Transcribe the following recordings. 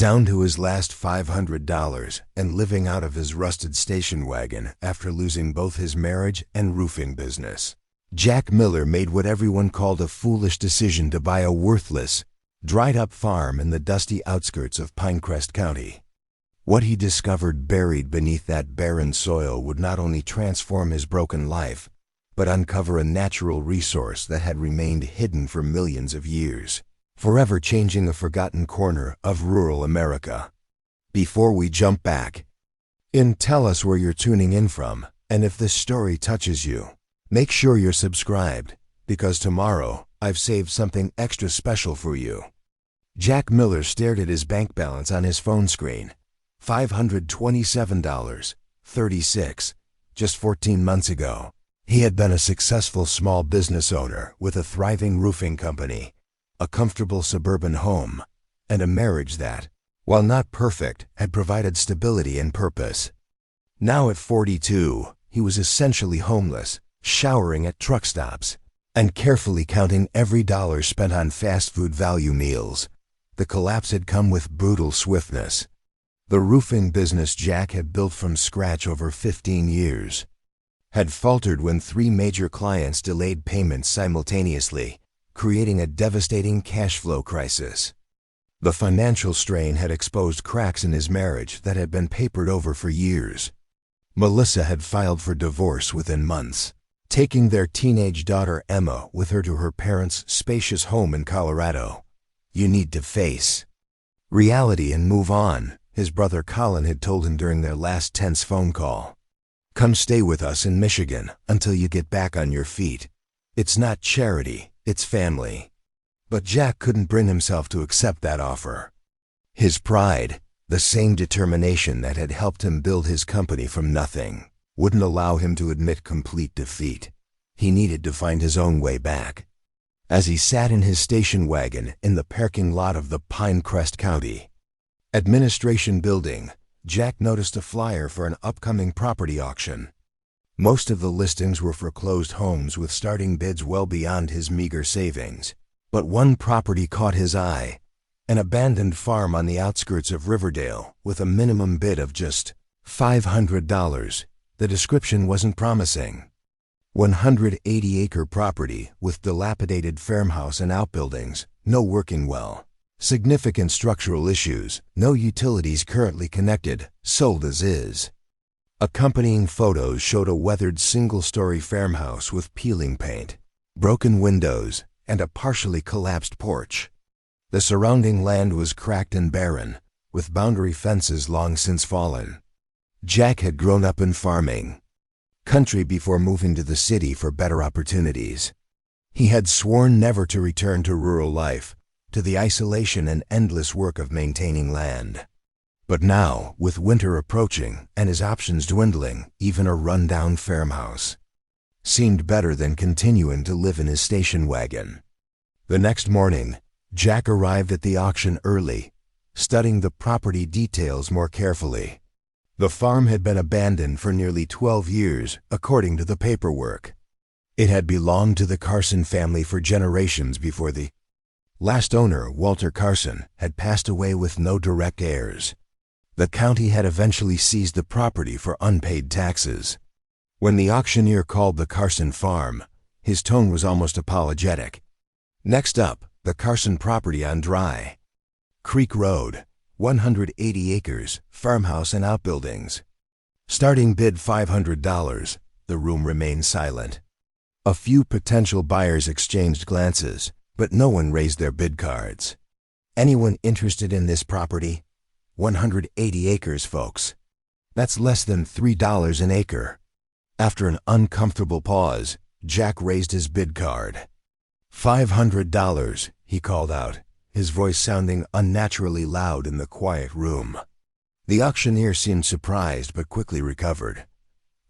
down to his last $500 and living out of his rusted station wagon after losing both his marriage and roofing business. Jack Miller made what everyone called a foolish decision to buy a worthless, dried-up farm in the dusty outskirts of Pinecrest County. What he discovered buried beneath that barren soil would not only transform his broken life, but uncover a natural resource that had remained hidden for millions of years, forever changing a forgotten corner of rural America. Before we jump back in, tell us where you're tuning in from, and if this story touches you, make sure you're subscribed, because tomorrow I've saved something extra special for you. Jack Miller stared at his bank balance on his phone screen. $527.36, just 14 months ago. He had been a successful small business owner with a thriving roofing company, a comfortable suburban home, and a marriage that, while not perfect, had provided stability and purpose. Now at 42, he was essentially homeless, showering at truck stops, and carefully counting every dollar spent on fast food value meals. The collapse had come with brutal swiftness. The roofing business Jack had built from scratch over 15 years had faltered when 3 major clients delayed payments simultaneously, creating a devastating cash flow crisis. The financial strain had exposed cracks in his marriage that had been papered over for years. Melissa had filed for divorce within months, taking their teenage daughter Emma with her to her parents' spacious home in Colorado. "You need to face reality and move on," his brother Colin had told him during their last tense phone call. "Come stay with us in Michigan until you get back on your feet. It's not charity, it's family." But Jack couldn't bring himself to accept that offer. His pride, the same determination that had helped him build his company from nothing, wouldn't allow him to admit complete defeat. He needed to find his own way back. As he sat in his station wagon in the parking lot of the Pinecrest County Administration Building, Jack noticed a flyer for an upcoming property auction. Most of the listings were foreclosed homes with starting bids well beyond his meager savings. But one property caught his eye, an abandoned farm on the outskirts of Riverdale with a minimum bid of just $500. The description wasn't promising. 180-acre property with dilapidated farmhouse and outbuildings, no working well, significant structural issues, no utilities currently connected, sold as is. Accompanying photos showed a weathered single-story farmhouse with peeling paint, broken windows, and a partially collapsed porch. The surrounding land was cracked and barren, with boundary fences long since fallen. Jack had grown up in farming country before moving to the city for better opportunities. He had sworn never to return to rural life, to the isolation and endless work of maintaining land. But now, with winter approaching and his options dwindling, even a run-down farmhouse seemed better than continuing to live in his station wagon. The next morning, Jack arrived at the auction early, studying the property details more carefully. The farm had been abandoned for nearly 12 years, according to the paperwork. It had belonged to the Carson family for generations before the last owner, Walter Carson, had passed away with no direct heirs. The county had eventually seized the property for unpaid taxes. When the auctioneer called the Carson farm, his tone was almost apologetic. "Next up, the Carson property on Dry Creek Road, 180 acres, farmhouse and outbuildings. Starting bid $500. The room remained silent. A few potential buyers exchanged glances, but no one raised their bid cards. "Anyone interested in this property? 180 acres, folks. That's less than $3 an acre." After an uncomfortable pause, Jack raised his bid card. $500, he called out, his voice sounding unnaturally loud in the quiet room. The auctioneer seemed surprised but quickly recovered.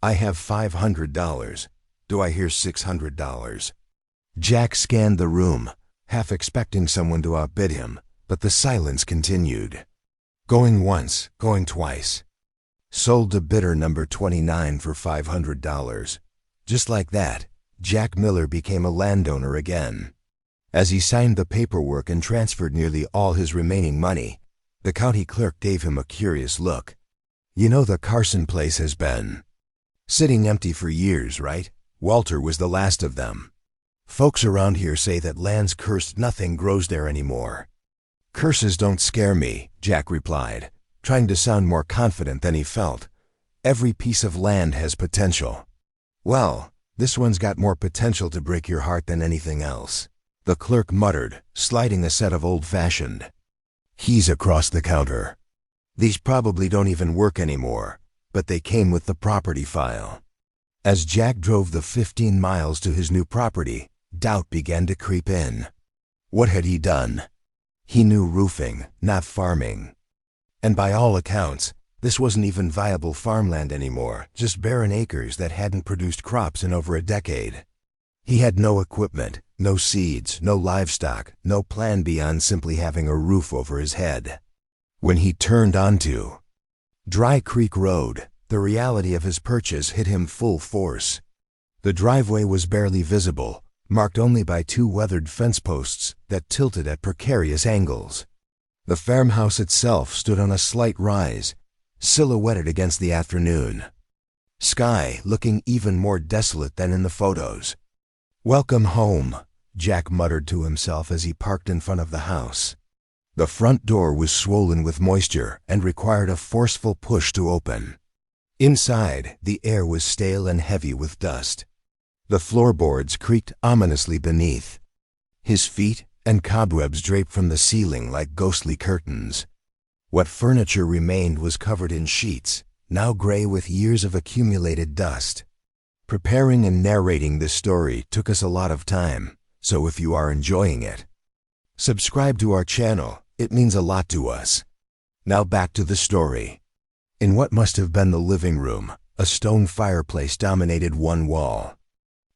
"I have $500. Do I hear $600? Jack scanned the room, half expecting someone to outbid him, but the silence continued. Going once, going twice. Sold to bidder number 29 for $500. Just like that, Jack Miller became a landowner again. As he signed the paperwork and transferred nearly all his remaining money, The county clerk gave him a curious look. "You know the Carson place has been sitting empty for years, right? Walter was the last of them. Folks around here say that land's cursed, nothing grows there anymore." "Curses don't scare me," Jack replied, trying to sound more confident than he felt. "Every piece of land has potential." "Well, this one's got more potential to break your heart than anything else," the clerk muttered, sliding a set of old-fashioned keys across the counter. "These probably don't even work anymore, but they came with the property file." As Jack drove the 15 miles to his new property, doubt began to creep in. What had he done? He knew roofing, not farming. And by all accounts, this wasn't even viable farmland anymore, just barren acres that hadn't produced crops in over a decade. He had no equipment, no seeds, no livestock, no plan beyond simply having a roof over his head. When he turned onto Dry Creek Road, the reality of his purchase hit him full force. The driveway was barely visible, marked only by 2 weathered fence posts that tilted at precarious angles. The farmhouse itself stood on a slight rise, silhouetted against the afternoon sky, looking even more desolate than in the photos. "Welcome home," Jack muttered to himself as he parked in front of the house. The front door was swollen with moisture and required a forceful push to open. Inside, the air was stale and heavy with dust. The floorboards creaked ominously beneath. His feet and cobwebs draped from the ceiling like ghostly curtains. What furniture remained was covered in sheets, now gray with years of accumulated dust. Preparing and narrating this story took us a lot of time, so if you are enjoying it, subscribe to our channel. It means a lot to us. Now back to the story. In what must have been the living room, a stone fireplace dominated one wall.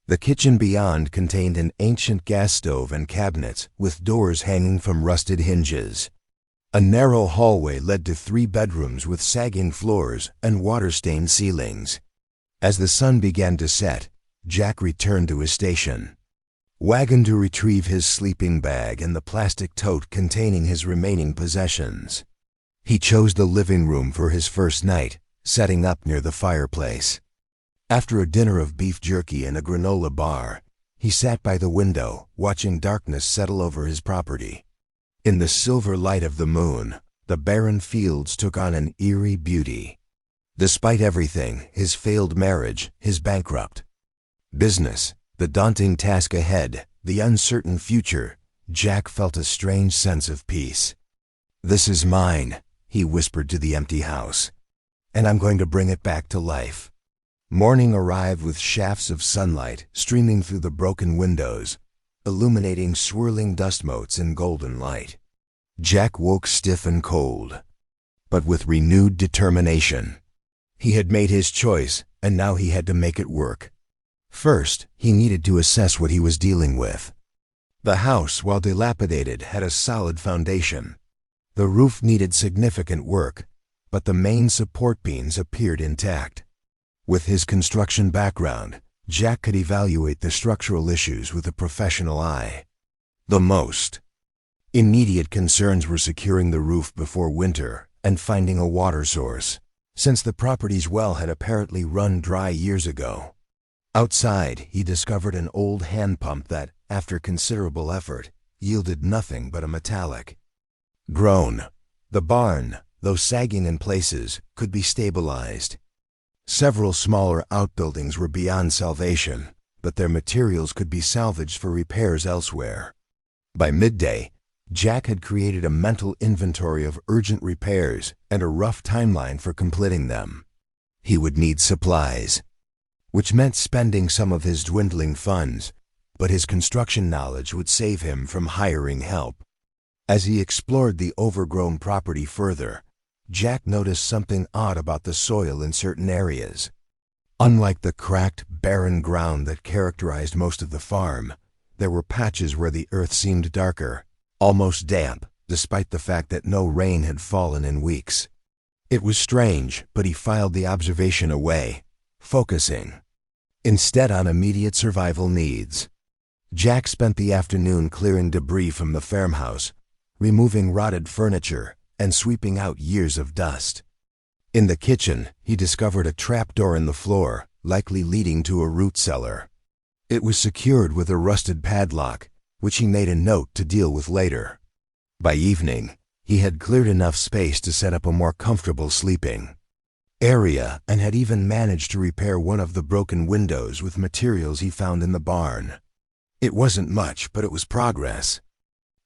The kitchen beyond contained an ancient gas stove and cabinets with doors hanging from rusted hinges. A narrow hallway led to 3 bedrooms with sagging floors and water-stained ceilings. As the sun began to set, Jack returned to his station wagon to retrieve his sleeping bag and the plastic tote containing his remaining possessions. He chose the living room for his first night, setting up near the fireplace. After a dinner of beef jerky and a granola bar, he sat by the window, watching darkness settle over his property. In the silver light of the moon, the barren fields took on an eerie beauty. Despite everything, his failed marriage, his bankrupt business, the daunting task ahead, the uncertain future, Jack felt a strange sense of peace. "This is mine," he whispered to the empty house, "and I'm going to bring it back to life." Morning arrived with shafts of sunlight streaming through the broken windows, illuminating swirling dust motes in golden light. Jack woke stiff and cold, but with renewed determination. He had made his choice, and now he had to make it work. First, he needed to assess what he was dealing with. The house, while dilapidated, had a solid foundation. The roof needed significant work, but the main support beams appeared intact. With his construction background, Jack could evaluate the structural issues with a professional eye. The most immediate concerns were securing the roof before winter and finding a water source, since the property's well had apparently run dry years ago. Outside, he discovered an old hand pump that, after considerable effort, yielded nothing but a metallic groan. The barn, though sagging in places, could be stabilized. Several smaller outbuildings were beyond salvation, but their materials could be salvaged for repairs elsewhere. By midday, Jack had created a mental inventory of urgent repairs and a rough timeline for completing them. He would need supplies, which meant spending some of his dwindling funds, but his construction knowledge would save him from hiring help. As he explored the overgrown property further, Jack noticed something odd about the soil in certain areas. Unlike the cracked, barren ground that characterized most of the farm, there were patches where the earth seemed darker, almost damp, despite the fact that no rain had fallen in weeks. It was strange, but he filed the observation away, focusing instead on immediate survival needs. Jack spent the afternoon clearing debris from the farmhouse, removing rotted furniture, and sweeping out years of dust. In the kitchen, he discovered a trapdoor in the floor, likely leading to a root cellar. It was secured with a rusted padlock, which he made a note to deal with later. By evening, he had cleared enough space to set up a more comfortable sleeping area and had even managed to repair one of the broken windows with materials he found in the barn. It wasn't much, but it was progress.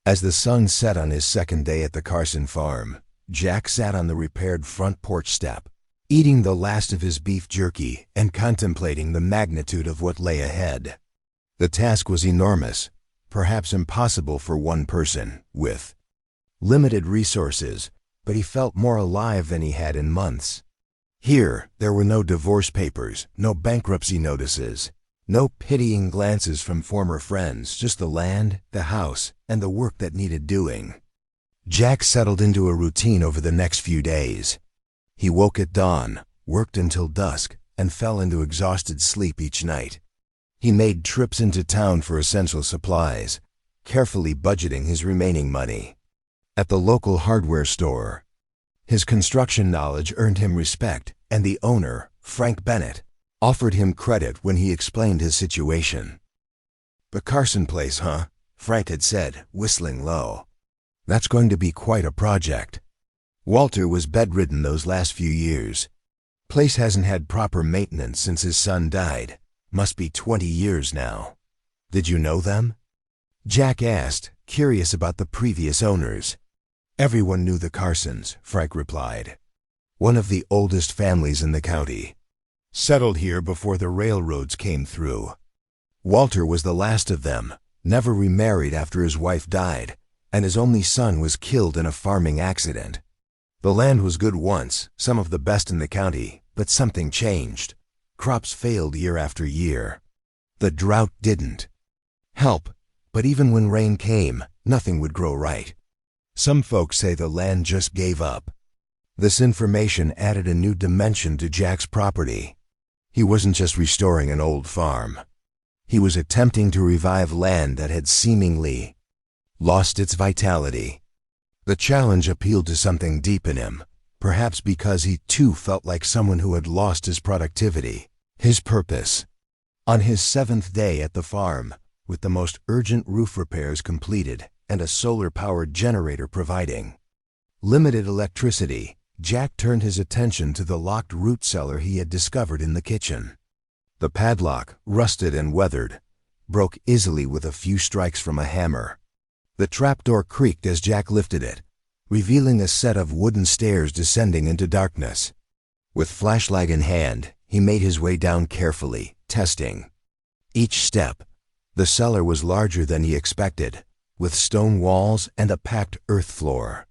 As the sun set on his second day at the Carson farm, Jack sat on the repaired front porch step, eating the last of his beef jerky and contemplating the magnitude of what lay ahead. The task was enormous, perhaps impossible for one person, with limited resources, but he felt more alive than he had in months. Here, there were no divorce papers, no bankruptcy notices, no pitying glances from former friends, just the land, the house, and the work that needed doing. Jack settled into a routine over the next few days. He woke at dawn, worked until dusk, and fell into exhausted sleep each night. He made trips into town for essential supplies, carefully budgeting his remaining money. At the local hardware store, his construction knowledge earned him respect, and the owner, Frank Bennett, offered him credit when he explained his situation. "The Carson place, huh?" Frank had said, whistling low. "That's going to be quite a project. Walter was bedridden those last few years. Place hasn't had proper maintenance since his son died. Must be 20 years now." "Did you know them?" Jack asked, curious about the previous owners. "Everyone knew the Carsons," Frank replied. "One of the oldest families in the county. Settled here before the railroads came through. Walter was the last of them, never remarried after his wife died, and his only son was killed in a farming accident. The land was good once, some of the best in the county, but something changed. Crops failed year after year. The drought didn't help, but even when rain came, nothing would grow right. Some folks say the land just gave up." This information added a new dimension to Jack's property. He wasn't just restoring an old farm. He was attempting to revive land that had seemingly lost its vitality. The challenge appealed to something deep in him, perhaps because he too felt like someone who had lost his productivity, his purpose. On his 7th day at the farm, with the most urgent roof repairs completed and a solar-powered generator providing limited electricity, Jack turned his attention to the locked root cellar he had discovered in the kitchen. The padlock, rusted and weathered, broke easily with a few strikes from a hammer. The trapdoor creaked as Jack lifted it, revealing a set of wooden stairs descending into darkness. With flashlight in hand, he made his way down carefully, testing each step. The cellar was larger than he expected, with stone walls and a packed earth floor.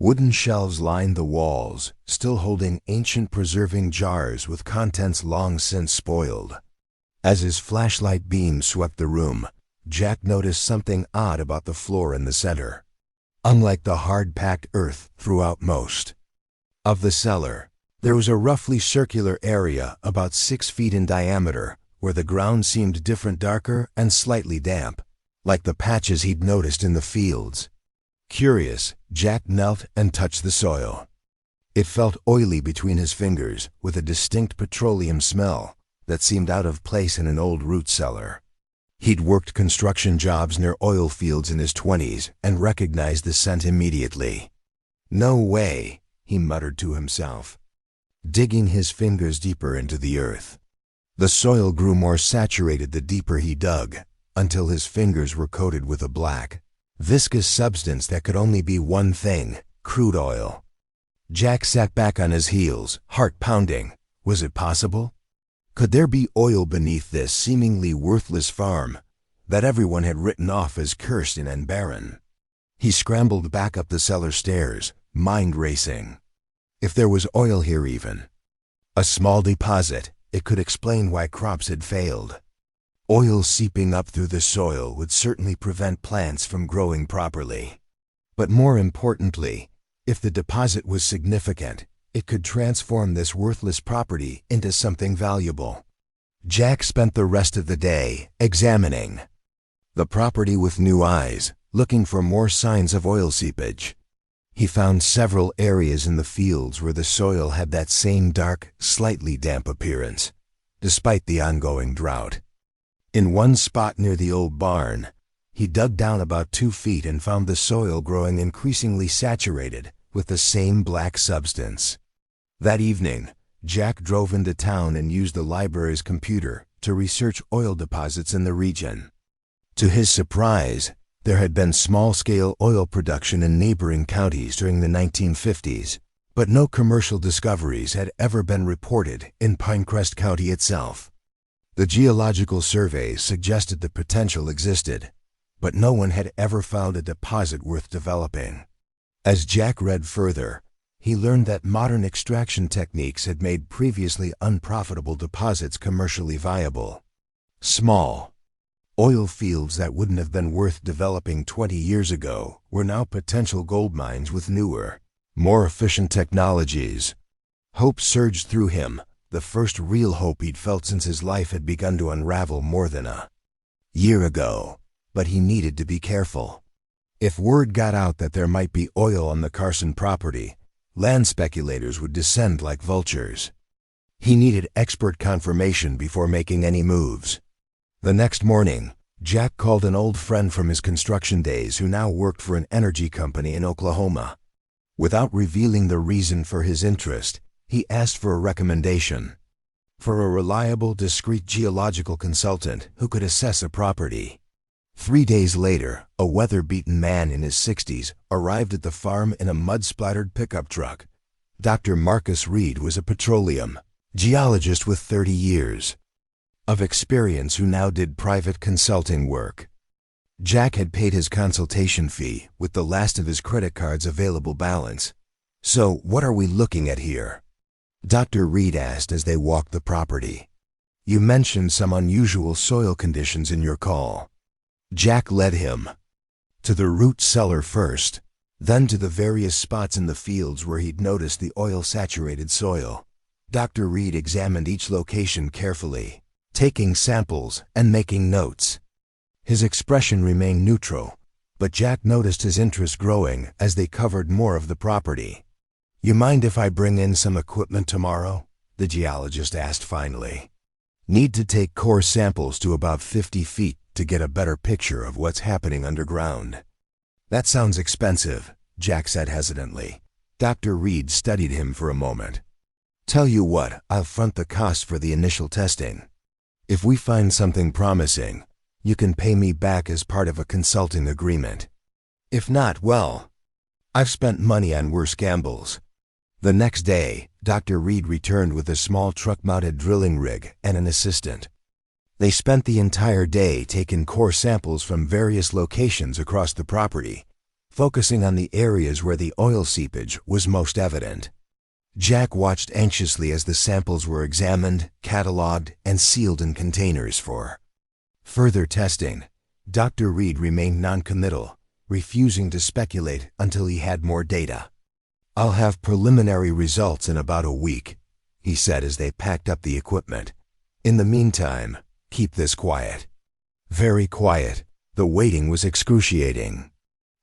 Wooden shelves lined the walls, still holding ancient preserving jars with contents long since spoiled. As his flashlight beam swept the room, Jack noticed something odd about the floor in the center. Unlike the hard-packed earth throughout most of the cellar, there was a roughly circular area about 6 feet in diameter where the ground seemed different, darker and slightly damp, like the patches he'd noticed in the fields. Curious, Jack knelt and touched the soil. It felt oily between his fingers, with a distinct petroleum smell that seemed out of place in an old root cellar. He'd worked construction jobs near oil fields in his 20s and recognized the scent immediately. "No way," he muttered to himself, digging his fingers deeper into the earth. The soil grew more saturated the deeper he dug, until his fingers were coated with a black, viscous substance that could only be one thing: crude oil. Jack sat back on his heels, heart pounding. Was it possible? Could there be oil beneath this seemingly worthless farm that everyone had written off as cursed and barren? He scrambled back up the cellar stairs, mind racing. If there was oil here even, a small deposit, it could explain why crops had failed. Oil seeping up through the soil would certainly prevent plants from growing properly. But more importantly, if the deposit was significant, it could transform this worthless property into something valuable. Jack spent the rest of the day examining the property with new eyes, looking for more signs of oil seepage. He found several areas in the fields where the soil had that same dark, slightly damp appearance, despite the ongoing drought. In one spot near the old barn, he dug down about 2 feet and found the soil growing increasingly saturated with the same black substance. That evening, Jack drove into town and used the library's computer to research oil deposits in the region. To his surprise, there had been small-scale oil production in neighboring counties during the 1950s, but no commercial discoveries had ever been reported in Pinecrest County itself. The geological surveys suggested the potential existed, but no one had ever found a deposit worth developing. As Jack read further, he learned that modern extraction techniques had made previously unprofitable deposits commercially viable. Small oil fields that wouldn't have been worth developing 20 years ago were now potential gold mines with newer, more efficient technologies. Hope surged through him, the first real hope he'd felt since his life had begun to unravel more than a year ago. But he needed to be careful. If word got out that there might be oil on the Carson property, land speculators would descend like vultures. He needed expert confirmation before making any moves. The next morning, Jack called an old friend from his construction days who now worked for an energy company in Oklahoma. Without revealing the reason for his interest, he asked for a recommendation for a reliable, discreet geological consultant who could assess a property. 3 days later, a weather-beaten man in his 60s arrived at the farm in a mud-splattered pickup truck. Dr. Marcus Reed was a petroleum geologist with 30 years of experience who now did private consulting work. Jack had paid his consultation fee with the last of his credit card's available balance. "So, what are we looking at here?" Dr. Reed asked as they walked the property. "You mentioned some unusual soil conditions in your call." Jack led him to the root cellar first, then to the various spots in the fields where he'd noticed the oil-saturated soil. Dr. Reed examined each location carefully, taking samples and making notes. His expression remained neutral, but Jack noticed his interest growing as they covered more of the property. "You mind if I bring in some equipment tomorrow?" the geologist asked finally. "Need to take core samples to about 50 feet to get a better picture of what's happening underground." "That sounds expensive," Jack said hesitantly. Dr. Reed studied him for a moment. "Tell you what, I'll front the cost for the initial testing. If we find something promising, you can pay me back as part of a consulting agreement. If not, well, I've spent money on worse gambles." The next day, Dr. Reed returned with a small truck-mounted drilling rig and an assistant. They spent the entire day taking core samples from various locations across the property, focusing on the areas where the oil seepage was most evident. Jack watched anxiously as the samples were examined, cataloged, and sealed in containers for further testing. Dr. Reed remained noncommittal, refusing to speculate until he had more data. "I'll have preliminary results in about a week," he said as they packed up the equipment. "In the meantime, keep this quiet." Very quiet. The waiting was excruciating.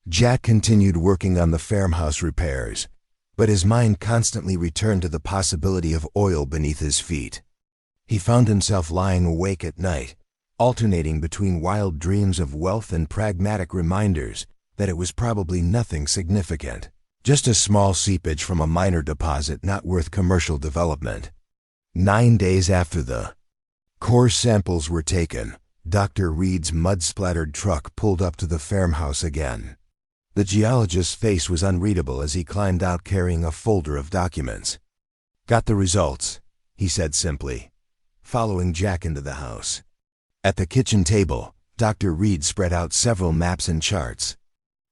Jack continued working on the farmhouse repairs, but his mind constantly returned to the possibility of oil beneath his feet. He found himself lying awake at night, alternating between wild dreams of wealth and pragmatic reminders that it was probably nothing significant, just a small seepage from a minor deposit not worth commercial development. 9 days after the core samples were taken, Dr. Reed's mud-splattered truck pulled up to the farmhouse again. The geologist's face was unreadable as he climbed out carrying a folder of documents. "Got the results," he said simply, following Jack into the house. At the kitchen table, Dr. Reed spread out several maps and charts.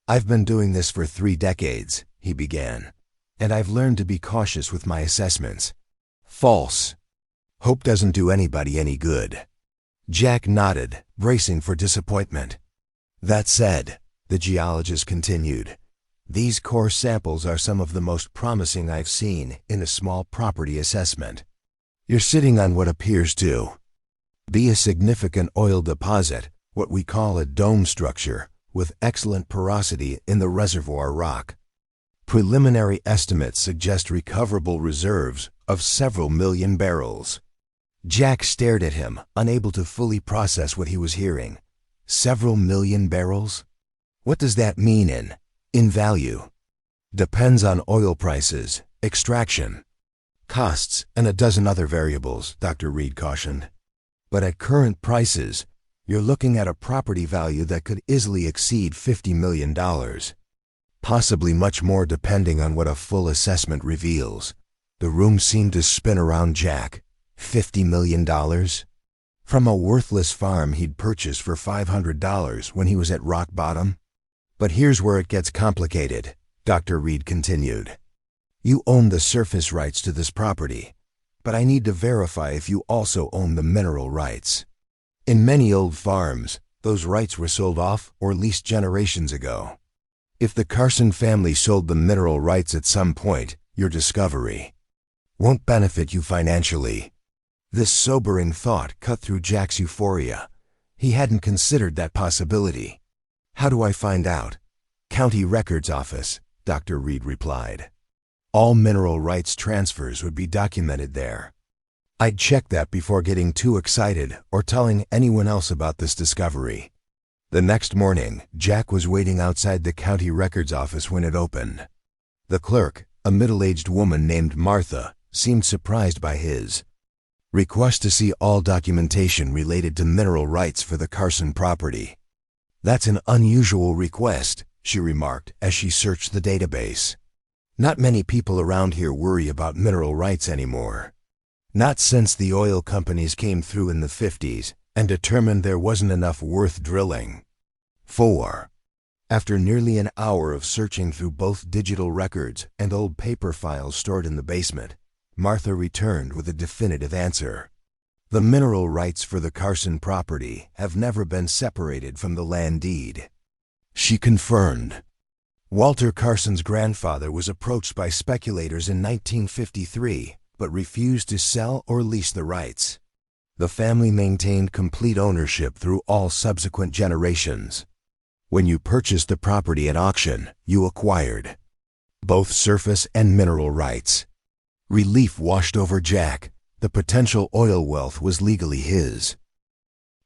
"I've been doing this for 3 decades, he began, "and I've learned to be cautious with my assessments. False hope doesn't do anybody any good." Jack nodded, bracing for disappointment. "That said," the geologist continued, "these core samples are some of the most promising I've seen in a small property assessment. You're sitting on what appears to be a significant oil deposit, what we call a dome structure, with excellent porosity in the reservoir rock. Preliminary estimates suggest recoverable reserves of several million barrels. Jack stared at him, unable to fully process what he was hearing. Several million barrels? What does that mean in value? Depends on oil prices, extraction, costs, and a dozen other variables, Dr. Reed cautioned. But at current prices, you're looking at a property value that could easily exceed $50 million. Possibly much more depending on what a full assessment reveals. The room seemed to spin around Jack. $50 million? From a worthless farm he'd purchased for $500 when he was at rock bottom? But here's where it gets complicated, Dr. Reed continued. You own the surface rights to this property, but I need to verify if you also own the mineral rights. In many old farms, those rights were sold off or leased generations ago. If the Carson family sold the mineral rights at some point, your discovery won't benefit you financially. This sobering thought cut through Jack's euphoria. He hadn't considered that possibility. How do I find out? County Records Office, Dr. Reed replied. All mineral rights transfers would be documented there. I'd check that before getting too excited or telling anyone else about this discovery. The next morning, Jack was waiting outside the county records office when it opened. The clerk, a middle-aged woman named Martha, seemed surprised by his request to see all documentation related to mineral rights for the Carson property. That's an unusual request, she remarked as she searched the database. Not many people around here worry about mineral rights anymore. Not since the oil companies came through in the 50s and determined there wasn't enough worth drilling. 4. After nearly an hour of searching through both digital records and old paper files stored in the basement, Martha returned with a definitive answer. The mineral rights for the Carson property have never been separated from the land deed. She confirmed. Walter Carson's grandfather was approached by speculators in 1953, but refused to sell or lease the rights. The family maintained complete ownership through all subsequent generations. When you purchased the property at auction, you acquired both surface and mineral rights. Relief washed over Jack. The potential oil wealth was legally his.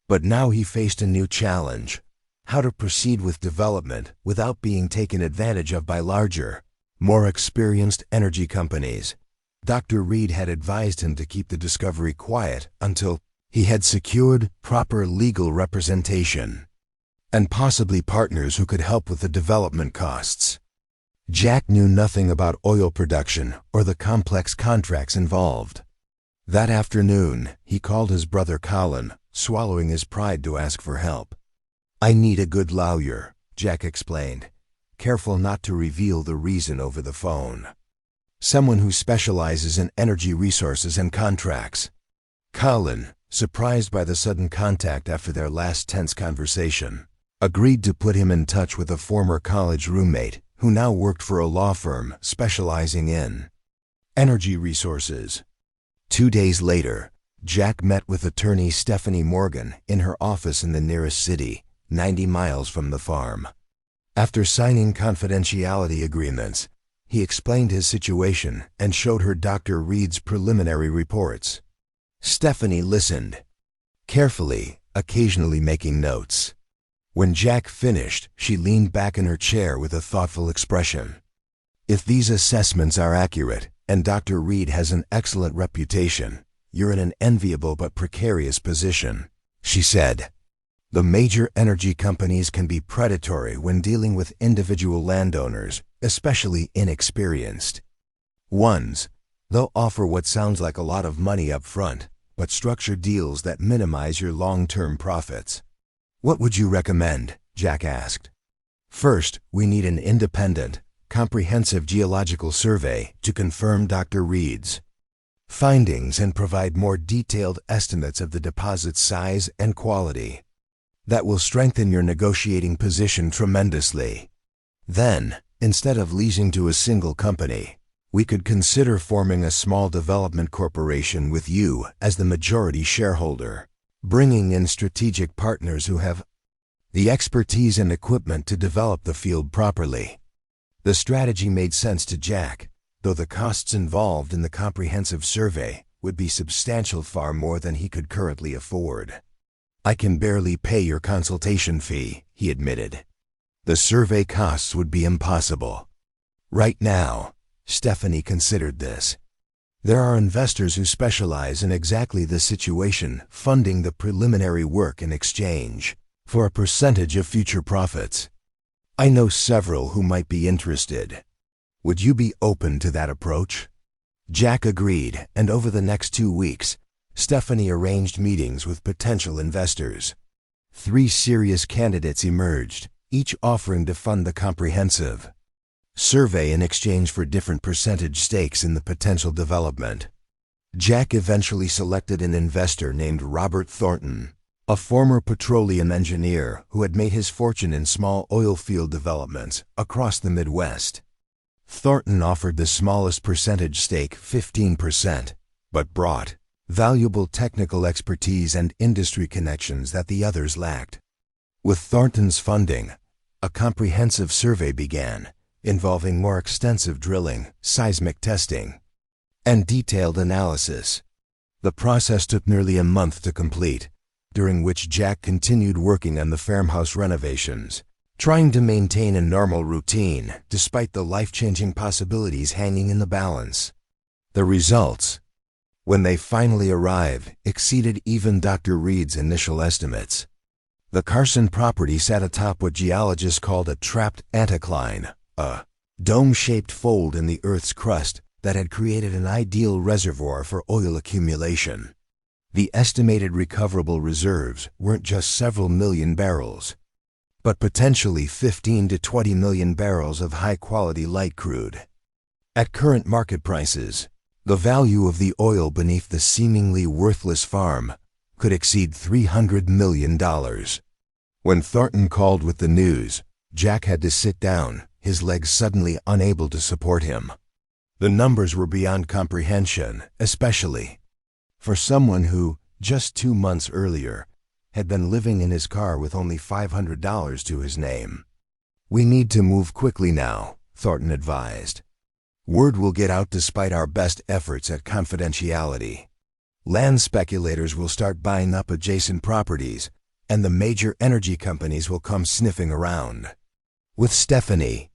But now he faced a new challenge: how to proceed with development without being taken advantage of by larger, more experienced energy companies. Dr. Reed had advised him to keep the discovery quiet until he had secured proper legal representation and possibly partners who could help with the development costs. Jack knew nothing about oil production or the complex contracts involved. That afternoon, he called his brother Colin, swallowing his pride to ask for help. I need a good lawyer, Jack explained, careful not to reveal the reason over the phone. Someone who specializes in energy resources and contracts. Colin, surprised by the sudden contact after their last tense conversation, agreed to put him in touch with a former college roommate who now worked for a law firm specializing in energy resources. 2 days later, Jack met with attorney Stephanie Morgan in her office in the nearest city, 90 miles from the farm. After signing confidentiality agreements, he explained his situation and showed her Dr. Reed's preliminary reports. Stephanie listened carefully, occasionally making notes. When Jack finished, she leaned back in her chair with a thoughtful expression. If these assessments are accurate, and Dr. Reed has an excellent reputation, you're in an enviable but precarious position, she said. The major energy companies can be predatory when dealing with individual landowners, especially inexperienced ones. They'll offer what sounds like a lot of money up front, but structure deals that minimize your long-term profits. What would you recommend? Jack asked. First, we need an independent, comprehensive geological survey to confirm Dr. Reed's findings and provide more detailed estimates of the deposit's size and quality. That will strengthen your negotiating position tremendously. Then, instead of leasing to a single company, we could consider forming a small development corporation with you as the majority shareholder, bringing in strategic partners who have the expertise and equipment to develop the field properly. The strategy made sense to Jack, though the costs involved in the comprehensive survey would be substantial, far more than he could currently afford. "I can barely pay your consultation fee," he admitted. "The survey costs would be impossible." Right now, Stephanie considered this. There are investors who specialize in exactly this situation, funding the preliminary work in exchange for a percentage of future profits. "I know several who might be interested. Would you be open to that approach?" Jack agreed, and over the next 2 weeks, Stephanie arranged meetings with potential investors. 3 serious candidates emerged, each offering to fund the comprehensive survey in exchange for different percentage stakes in the potential development. Jack eventually selected an investor named Robert Thornton, a former petroleum engineer who had made his fortune in small oil field developments across the Midwest. Thornton offered the smallest percentage stake, 15%, but brought valuable technical expertise and industry connections that the others lacked. With Thornton's funding, a comprehensive survey began, involving more extensive drilling, seismic testing, and detailed analysis. The process took nearly a month to complete, during which Jack continued working on the farmhouse renovations, trying to maintain a normal routine despite the life-changing possibilities hanging in the balance. The results, when they finally arrived, exceeded even Dr. Reed's initial estimates. The Carson property sat atop what geologists called a trapped anticline, a dome-shaped fold in the Earth's crust that had created an ideal reservoir for oil accumulation. The estimated recoverable reserves weren't just several million barrels, but potentially 15 to 20 million barrels of high-quality light crude. At current market prices, the value of the oil beneath the seemingly worthless farm could exceed $300 million. When Thornton called with the news, Jack had to sit down, his legs suddenly unable to support him. The numbers were beyond comprehension, especially for someone who, just 2 months earlier, had been living in his car with only $500 to his name. "We need to move quickly now," Thornton advised. "Word will get out despite our best efforts at confidentiality. Land speculators will start buying up adjacent properties, and the major energy companies will come sniffing around." With Stephanie,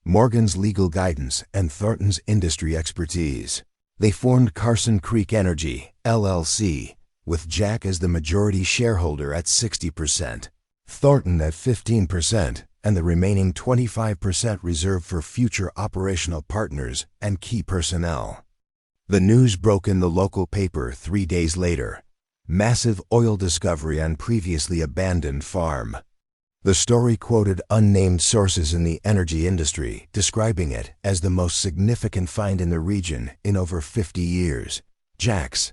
Morgan's legal guidance, and Thornton's industry expertise, they formed Carson Creek Energy, LLC, with Jack as the majority shareholder at 60%, Thornton at 15%, and the remaining 25% reserved for future operational partners and key personnel. The news broke in the local paper 3 days later. Massive oil discovery on previously abandoned farm. The story quoted unnamed sources in the energy industry, describing it as the most significant find in the region in over 50 years. Jack's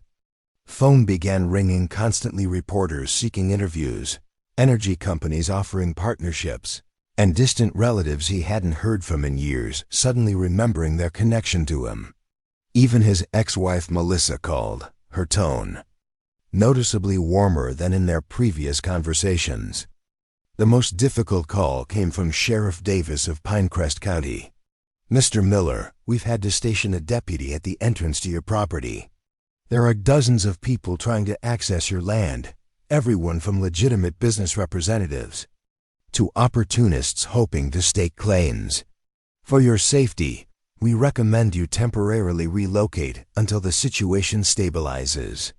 phone began ringing, constantly reporters seeking interviews, energy companies offering partnerships, and distant relatives he hadn't heard from in years suddenly remembering their connection to him. Even his ex-wife Melissa called, her tone noticeably warmer than in their previous conversations. The most difficult call came from Sheriff Davis of Pinecrest County. "Mr. Miller, we've had to station a deputy at the entrance to your property. There are dozens of people trying to access your land, everyone from legitimate business representatives to opportunists hoping to stake claims. For your safety, we recommend you temporarily relocate until the situation stabilizes."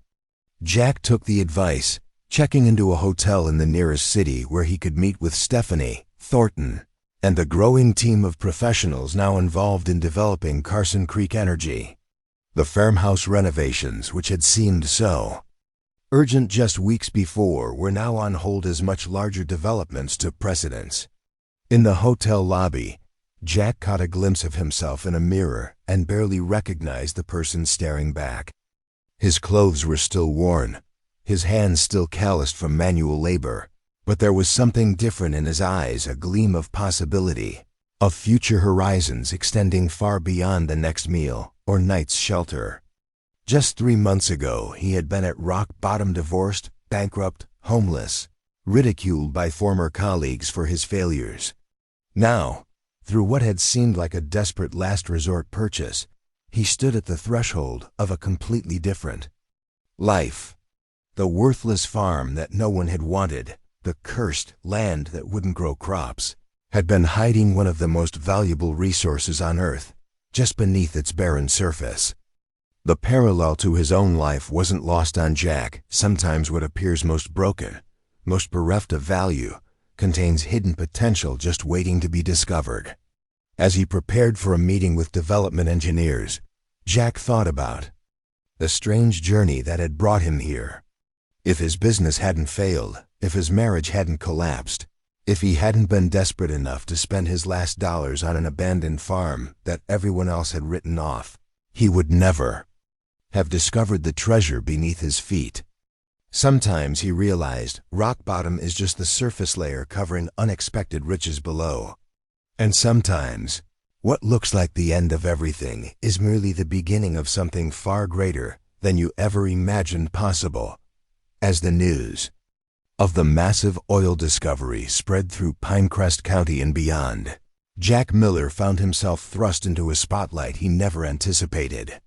Jack took the advice, checking into a hotel in the nearest city where he could meet with Stephanie, Thornton, and the growing team of professionals now involved in developing Carson Creek Energy. The farmhouse renovations, which had seemed so urgent just weeks before, were now on hold as much larger developments took precedence. In the hotel lobby, Jack caught a glimpse of himself in a mirror and barely recognized the person staring back. His clothes were still worn, his hands still calloused from manual labor, but there was something different in his eyes, a gleam of possibility, of future horizons extending far beyond the next meal or night's shelter. Just 3 months ago, he had been at rock bottom, divorced, bankrupt, homeless, ridiculed by former colleagues for his failures. Now, Through what had seemed like a desperate last resort purchase, he stood at the threshold of a completely different life. The worthless farm that no one had wanted, the cursed land that wouldn't grow crops, had been hiding one of the most valuable resources on earth, just beneath its barren surface. The parallel to his own life wasn't lost on Jack. Sometimes what appears most broken, most bereft of value, contains hidden potential just waiting to be discovered. As he prepared for a meeting with development engineers, Jack thought about the strange journey that had brought him here. If his business hadn't failed, if his marriage hadn't collapsed, if he hadn't been desperate enough to spend his last dollars on an abandoned farm that everyone else had written off, he would never have discovered the treasure beneath his feet. Sometimes he realized rock bottom is just the surface layer covering unexpected riches below. And sometimes, what looks like the end of everything is merely the beginning of something far greater than you ever imagined possible. As the news of the massive oil discovery spread through Pinecrest County and beyond, Jack Miller found himself thrust into a spotlight he never anticipated.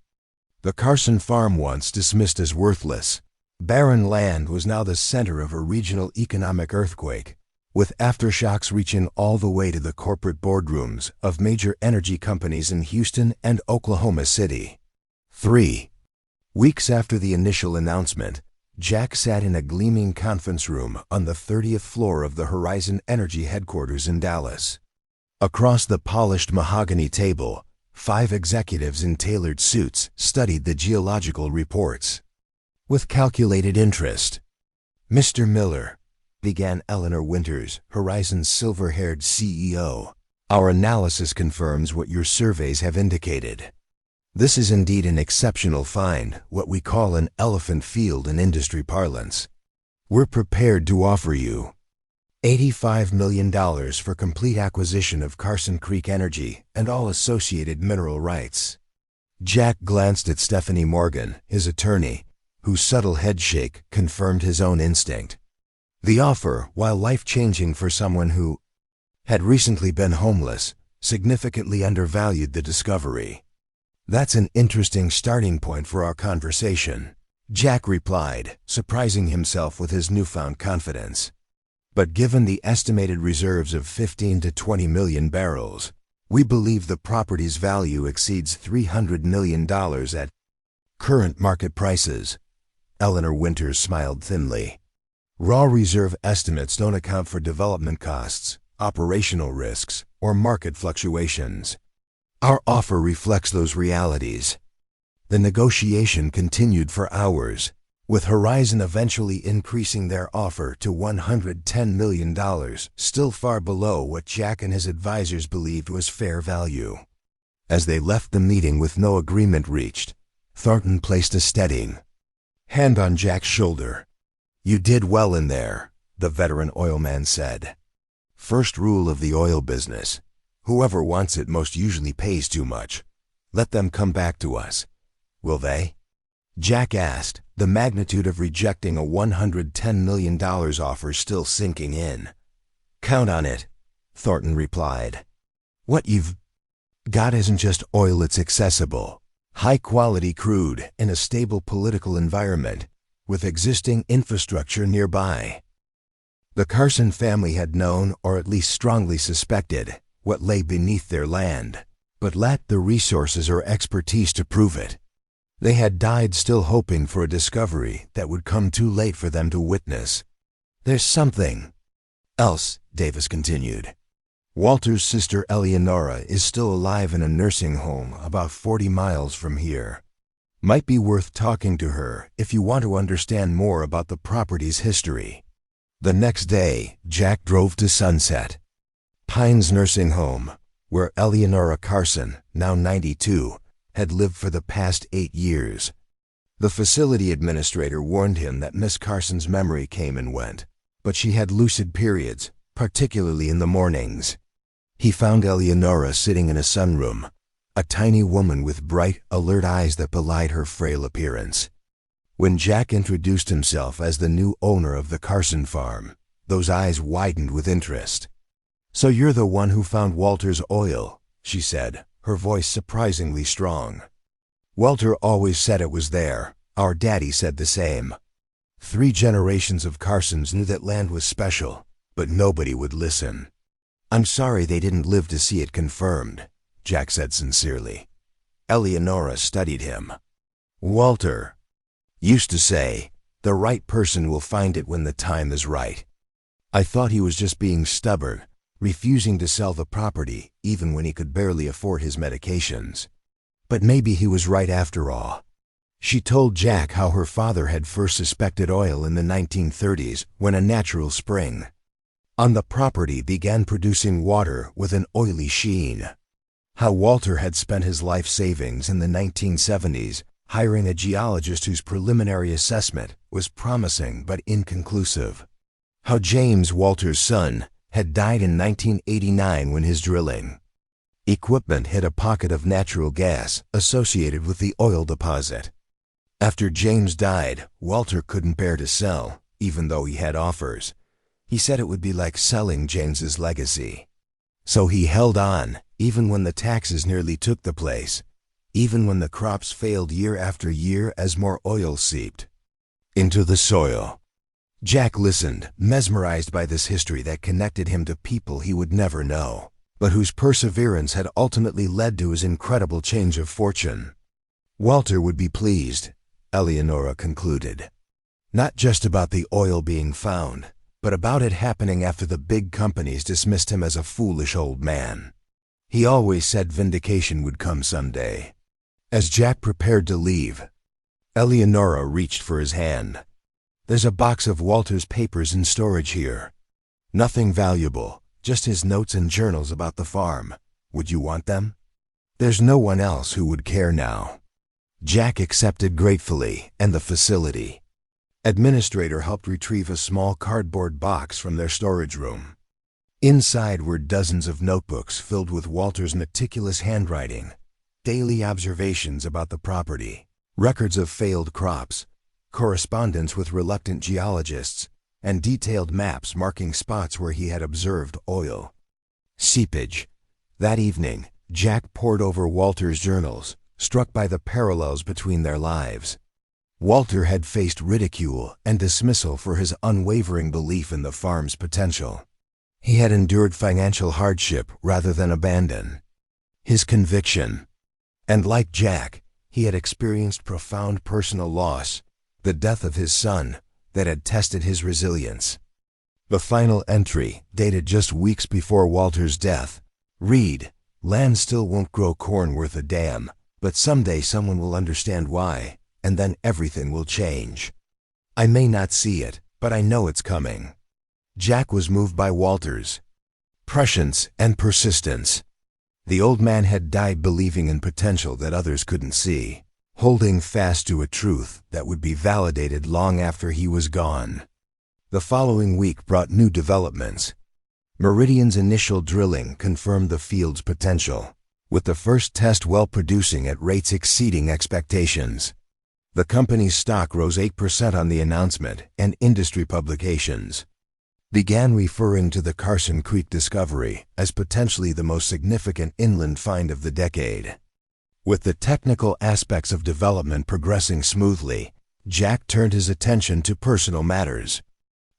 The Carson farm, once dismissed as worthless, barren land, was now the center of a regional economic earthquake, with aftershocks reaching all the way to the corporate boardrooms of major energy companies in Houston and Oklahoma City. 3 weeks after the initial announcement, Jack sat in a gleaming conference room on the 30th floor of the Horizon Energy headquarters in Dallas. Across the polished mahogany table, 5 executives in tailored suits studied the geological reports with calculated interest. "Mr. Miller," began Eleanor Winters, Horizon's silver-haired CEO, "our analysis confirms what your surveys have indicated. This is indeed an exceptional find, what we call an elephant field in industry parlance. We're prepared to offer you $85 million for complete acquisition of Carson Creek Energy and all associated mineral rights." Jack glanced at Stephanie Morgan, his attorney, whose subtle headshake confirmed his own instinct. The offer, while life-changing for someone who had recently been homeless, significantly undervalued the discovery. "That's an interesting starting point for our conversation," Jack replied, surprising himself with his newfound confidence. "But given the estimated reserves of 15 to 20 million barrels, we believe the property's value exceeds $300 million at current market prices." Eleanor Winters smiled thinly. "Raw reserve estimates don't account for development costs, operational risks, or market fluctuations. Our offer reflects those realities." The negotiation continued for hours, with Horizon eventually increasing their offer to $110 million, still far below what Jack and his advisors believed was fair value. As they left the meeting with no agreement reached, Thornton placed a steadying hand on Jack's shoulder. "You did well in there," the veteran oilman said. "First rule of the oil business: whoever wants it most usually pays too much. Let them come back to us." "Will they?" Jack asked, the magnitude of rejecting a $110 million offer still sinking in. "Count on it," Thornton replied. "What you've got isn't just oil, it's accessible, high-quality crude in a stable political environment, with existing infrastructure nearby." The Carson family had known, or at least strongly suspected, what lay beneath their land, but lacked the resources or expertise to prove it. They had died still hoping for a discovery that would come too late for them to witness. "There's something else," Davis continued. "Walter's sister Eleonora is still alive in a nursing home about 40 miles from here. Might be worth talking to her if you want to understand more about the property's history." The next day, Jack drove to Sunset Pines Nursing Home, where Eleonora Carson, now 92, had lived for the past 8 years. The facility administrator warned him that Miss Carson's memory came and went, but she had lucid periods, particularly in the mornings. He found Eleonora sitting in a sunroom, a tiny woman with bright, alert eyes that belied her frail appearance. When Jack introduced himself as the new owner of the Carson farm, those eyes widened with interest. "So you're the one who found Walter's oil," she said, her voice surprisingly strong. "Walter always said it was there. Our daddy said the same. 3 generations of Carsons knew that land was special, but nobody would listen." "I'm sorry they didn't live to see it confirmed," Jack said sincerely. Eleonora studied him. "Walter used to say, 'The right person will find it when the time is right.' I thought he was just being stubborn, refusing to sell the property even when he could barely afford his medications. But maybe he was right after all." She told Jack how her father had first suspected oil in the 1930s when a natural spring on the property began producing water with an oily sheen. How Walter had spent his life savings in the 1970s hiring a geologist whose preliminary assessment was promising but inconclusive. How James, Walter's son, had died in 1989 when his drilling equipment hit a pocket of natural gas associated with the oil deposit. After James died, Walter couldn't bear to sell, even though he had offers. He said it would be like selling James's legacy. So he held on, even when the taxes nearly took the place, even when the crops failed year after year as more oil seeped into the soil. Jack listened, mesmerized by this history that connected him to people he would never know, but whose perseverance had ultimately led to his incredible change of fortune. Walter would be pleased, Eleonora concluded. Not just about the oil being found, but about it happening after the big companies dismissed him as a foolish old man. He always said vindication would come someday. As Jack prepared to leave, Eleonora reached for his hand. "There's a box of Walter's papers in storage here. Nothing valuable, just his notes and journals about the farm. Would you want them? There's no one else who would care now." Jack accepted gratefully, and the facility administrator helped retrieve a small cardboard box from their storage room. Inside were dozens of notebooks filled with Walter's meticulous handwriting, daily observations about the property, records of failed crops, correspondence with reluctant geologists, and detailed maps marking spots where he had observed oil seepage. That evening, Jack pored over Walter's journals, struck by the parallels between their lives. Walter had faced ridicule and dismissal for his unwavering belief in the farm's potential. He had endured financial hardship rather than abandon his conviction. And like Jack, he had experienced profound personal loss, the death of his son, that had tested his resilience. The final entry, dated just weeks before Walter's death, read, "Land still won't grow corn worth a damn, but someday someone will understand why, and then everything will change. I may not see it, but I know it's coming." Jack was moved by Walter's prescience and persistence. The old man had died believing in potential that others couldn't see, holding fast to a truth that would be validated long after he was gone. The following week brought new developments. Meridian's initial drilling confirmed the field's potential, with the first test well producing at rates exceeding expectations. The company's stock rose 8% on the announcement, and industry publications began referring to the Carson Creek discovery as potentially the most significant inland find of the decade. With the technical aspects of development progressing smoothly, Jack turned his attention to personal matters.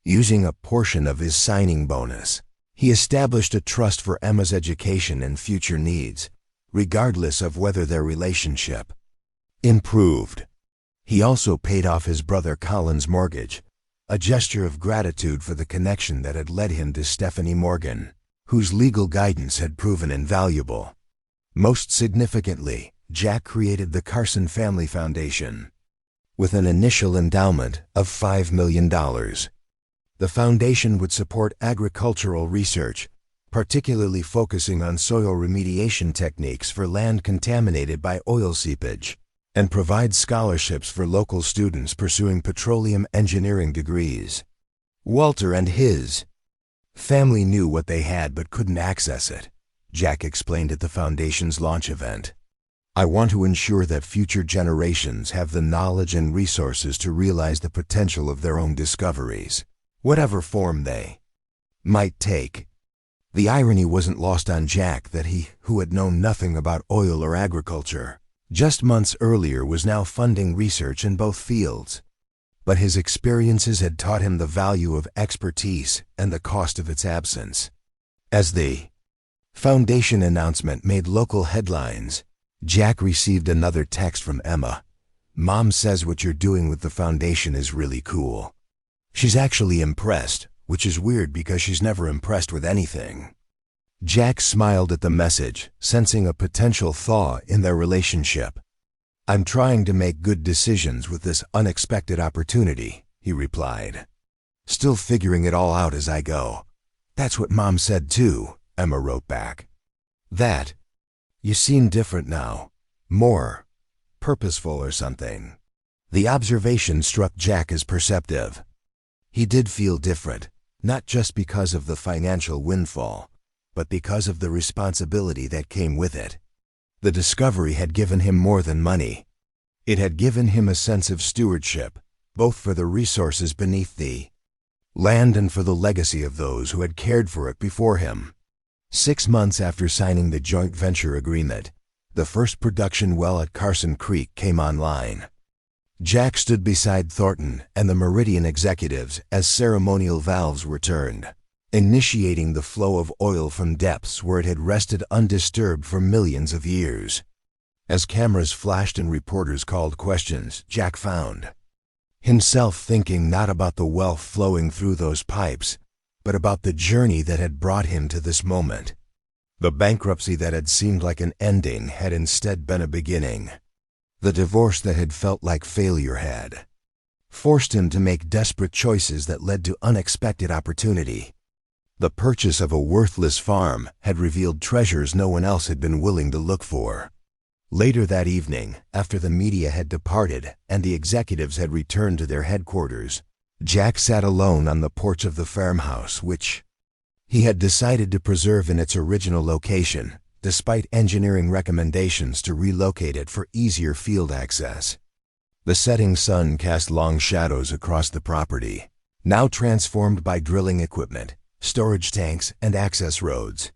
Using a portion of his signing bonus, he established a trust for Emma's education and future needs, regardless of whether their relationship improved. He also paid off his brother Colin's mortgage, a gesture of gratitude for the connection that had led him to Stephanie Morgan, whose legal guidance had proven invaluable. Most significantly, Jack created the Carson Family Foundation, with an initial endowment of $5 million. The foundation would support agricultural research, particularly focusing on soil remediation techniques for land contaminated by oil seepage, and provide scholarships for local students pursuing petroleum engineering degrees. Walter and his family knew what they had but couldn't access it, Jack explained at the foundation's launch event. "I want to ensure that future generations have the knowledge and resources to realize the potential of their own discoveries, whatever form they might take." The irony wasn't lost on Jack that he, who had known nothing about oil or agriculture, just months earlier was now funding research in both fields. But his experiences had taught him the value of expertise and the cost of its absence. As the foundation announcement made local headlines, Jack received another text from Emma. "Mom says what you're doing with the foundation is really cool." She's actually impressed, which is weird because she's never impressed with anything. Jack smiled at the message, sensing a potential thaw in their relationship. "I'm trying to make good decisions with this unexpected opportunity," he replied. "Still figuring it all out as I go." "That's what Mom said too," Emma wrote back. "That, you seem different now, more purposeful or something." The observation struck Jack as perceptive. He did feel different, not just because of the financial windfall, but because of the responsibility that came with it. The discovery had given him more than money. It had given him a sense of stewardship, both for the resources beneath the land and for the legacy of those who had cared for it before him. 6 months after signing the joint venture agreement, the first production well at Carson Creek came online. Jack stood beside Thornton and the Meridian executives as ceremonial valves were turned, initiating the flow of oil from depths where it had rested undisturbed for millions of years. As cameras flashed and reporters called questions, Jack found himself thinking not about the wealth flowing through those pipes, but about the journey that had brought him to this moment. The bankruptcy that had seemed like an ending had instead been a beginning. The divorce that had felt like failure had forced him to make desperate choices that led to unexpected opportunity. The purchase of a worthless farm had revealed treasures no one else had been willing to look for. Later that evening, after the media had departed and the executives had returned to their headquarters, Jack sat alone on the porch of the farmhouse, which he had decided to preserve in its original location, despite engineering recommendations to relocate it for easier field access. The setting sun cast long shadows across the property, now transformed by drilling equipment, storage tanks, and access roads.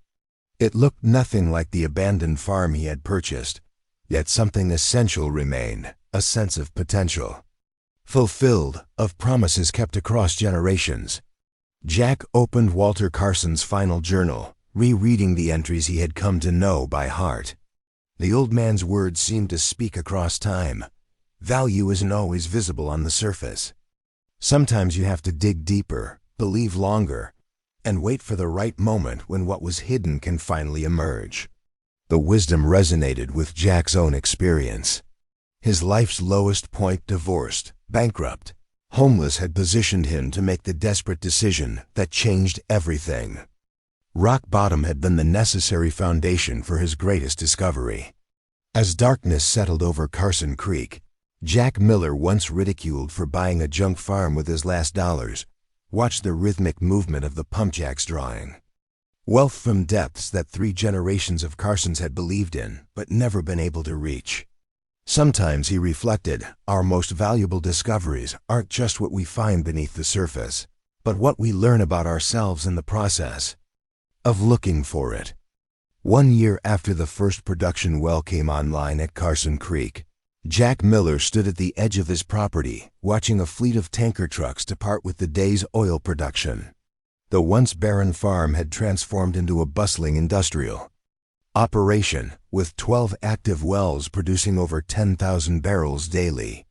It looked nothing like the abandoned farm he had purchased, yet something essential remained, a sense of potential. Fulfilled, of promises kept across generations. Jack opened Walter Carson's final journal, rereading the entries he had come to know by heart. The old man's words seemed to speak across time. Value isn't always visible on the surface. Sometimes you have to dig deeper, believe longer, and wait for the right moment when what was hidden can finally emerge. The wisdom resonated with Jack's own experience. His life's lowest point, divorced, bankrupt, homeless, had positioned him to make the desperate decision that changed everything. Rock bottom had been the necessary foundation for his greatest discovery. As darkness settled over Carson Creek, Jack Miller, once ridiculed for buying a junk farm with his last dollars, watched the rhythmic movement of the pump jacks drawing wealth from depths that 3 generations of Carsons had believed in but never been able to reach. Sometimes, he reflected, our most valuable discoveries aren't just what we find beneath the surface, but what we learn about ourselves in the process of looking for it. 1 year after the first production well came online at Carson Creek, Jack Miller stood at the edge of his property, watching a fleet of tanker trucks depart with the day's oil production. The once barren farm had transformed into a bustling industrial operation, with 12 active wells producing over 10,000 barrels daily.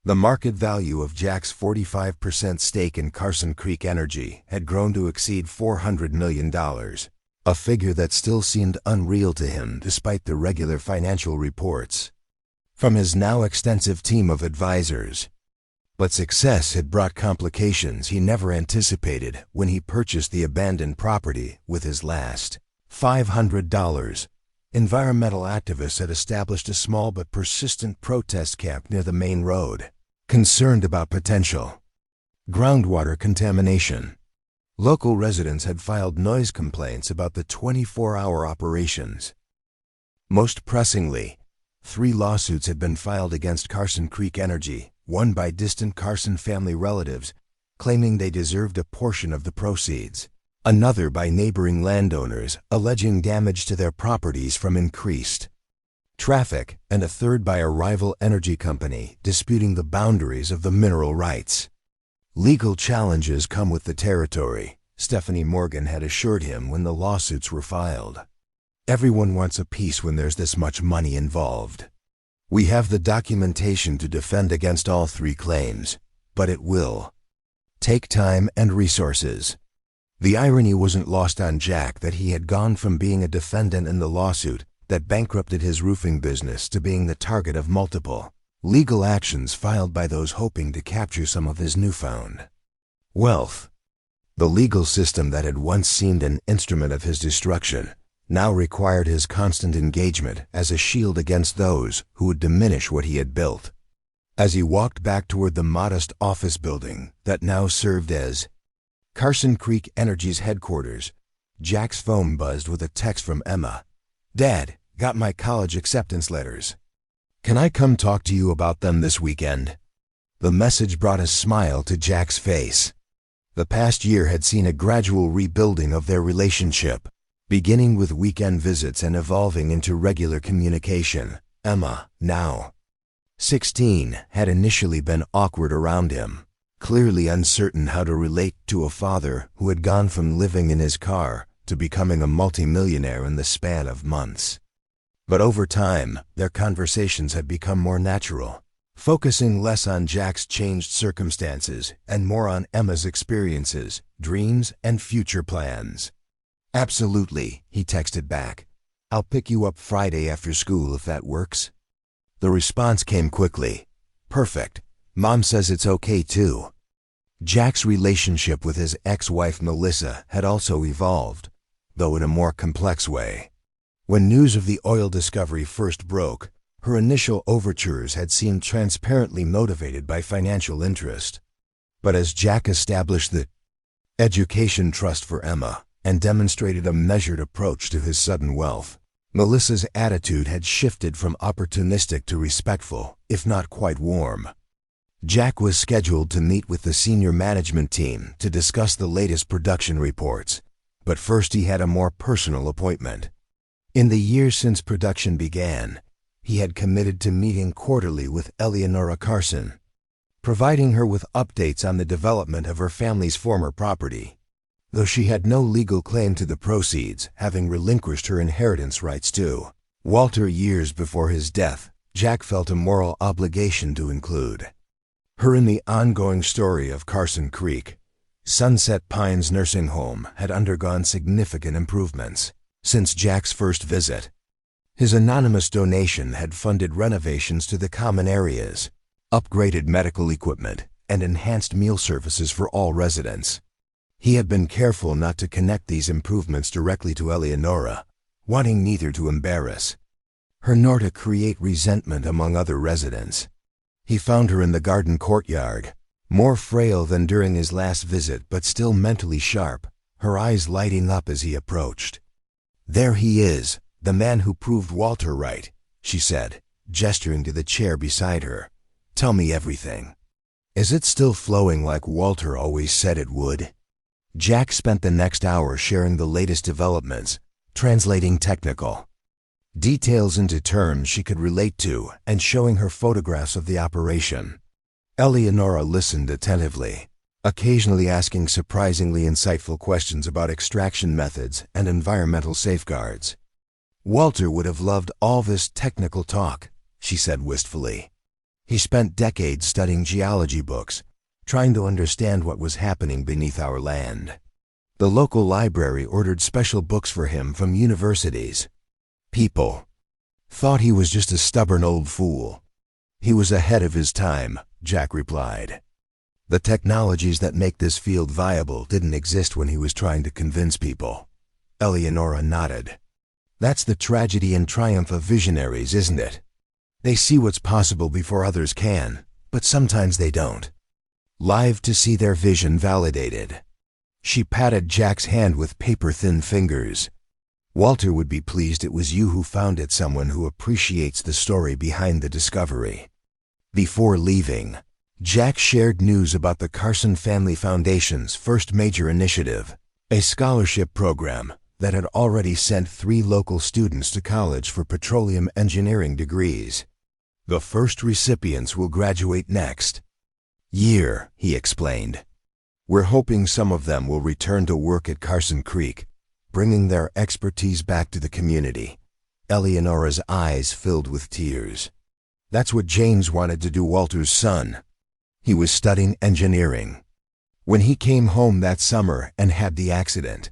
The market value of Jack's 45% stake in Carson Creek Energy had grown to exceed $400 million, a figure that still seemed unreal to him despite the regular financial reports from his now extensive team of advisors. But success had brought complications he never anticipated when he purchased the abandoned property with his last $500. Environmental activists had established a small but persistent protest camp near the main road, concerned about potential groundwater contamination. Local residents had filed noise complaints about the 24-hour operations. Most pressingly, 3 lawsuits had been filed against Carson Creek Energy, one by distant Carson family relatives, claiming they deserved a portion of the proceeds. another by neighboring landowners alleging damage to their properties from increased traffic, and a third by a rival energy company disputing the boundaries of the mineral rights. Legal challenges come with the territory, Stephanie Morgan had assured him when the lawsuits were filed. Everyone wants a piece when there's this much money involved. We have the documentation to defend against all three claims, but it will take time and resources. The irony wasn't lost on Jack that he had gone from being a defendant in the lawsuit that bankrupted his roofing business to being the target of multiple legal actions filed by those hoping to capture some of his newfound wealth. The legal system that had once seemed an instrument of his destruction now required his constant engagement as a shield against those who would diminish what he had built. As he walked back toward the modest office building that now served as Carson Creek Energy's headquarters, Jack's phone buzzed with a text from Emma. "Dad, got my college acceptance letters. Can I come talk to you about them this weekend?" The message brought a smile to Jack's face. The past year had seen a gradual rebuilding of their relationship, beginning with weekend visits and evolving into regular communication. Emma, now 16, had initially been awkward around him, clearly uncertain how to relate to a father who had gone from living in his car to becoming a multimillionaire in the span of months. But over time, their conversations had become more natural, focusing less on Jack's changed circumstances and more on Emma's experiences, dreams, and future plans. "Absolutely," he texted back. "I'll pick you up Friday after school if that works." The response came quickly. "Perfect. Mom says it's okay too." Jack's relationship with his ex-wife Melissa had also evolved, though in a more complex way. When news of the oil discovery first broke, her initial overtures had seemed transparently motivated by financial interest. But as Jack established the education trust for Emma and demonstrated a measured approach to his sudden wealth, Melissa's attitude had shifted from opportunistic to respectful, if not quite warm. Jack was scheduled to meet with the senior management team to discuss the latest production reports, but first he had a more personal appointment. In the years since production began, he had committed to meeting quarterly with Eleonora Carson, providing her with updates on the development of her family's former property. Though she had no legal claim to the proceeds, having relinquished her inheritance rights to Walter years before his death, Jack felt a moral obligation to include her in the ongoing story of Carson Creek. Sunset Pines Nursing Home had undergone significant improvements since Jack's first visit. His anonymous donation had funded renovations to the common areas, upgraded medical equipment, and enhanced meal services for all residents. He had been careful not to connect these improvements directly to Eleonora, wanting neither to embarrass her nor to create resentment among other residents. He found her in the garden courtyard, more frail than during his last visit but still mentally sharp, her eyes lighting up as he approached. "There he is, the man who proved Walter right," she said, gesturing to the chair beside her. "Tell me everything. Is it still flowing like Walter always said it would?" Jack spent the next hour sharing the latest developments, translating technical details into terms she could relate to, and showing her photographs of the operation. Eleonora listened attentively, occasionally asking surprisingly insightful questions about extraction methods and environmental safeguards. "Walter would have loved all this technical talk," she said wistfully. "He spent decades studying geology books, trying to understand what was happening beneath our land. The local library ordered special books for him from universities. People thought he was just a stubborn old fool. He was ahead of his time," Jack replied. "The technologies that make this field viable didn't exist when he was trying to convince people." Eleonora nodded. "That's the tragedy and triumph of visionaries, isn't it? They see what's possible before others can, but sometimes they don't live to see their vision validated." She patted Jack's hand with paper-thin fingers. "Walter would be pleased it was you who found it, someone who appreciates the story behind the discovery." Before leaving, Jack shared news about the Carson Family Foundation's first major initiative, a scholarship program that had already sent 3 local students to college for petroleum engineering degrees. The first recipients will graduate next year, he explained. We're hoping some of them will return to work at Carson Creek, bringing their expertise back to the community. Eleonora's eyes filled with tears. That's what James wanted to do, Walter's son. He was studying engineering. When he came home that summer and had the accident,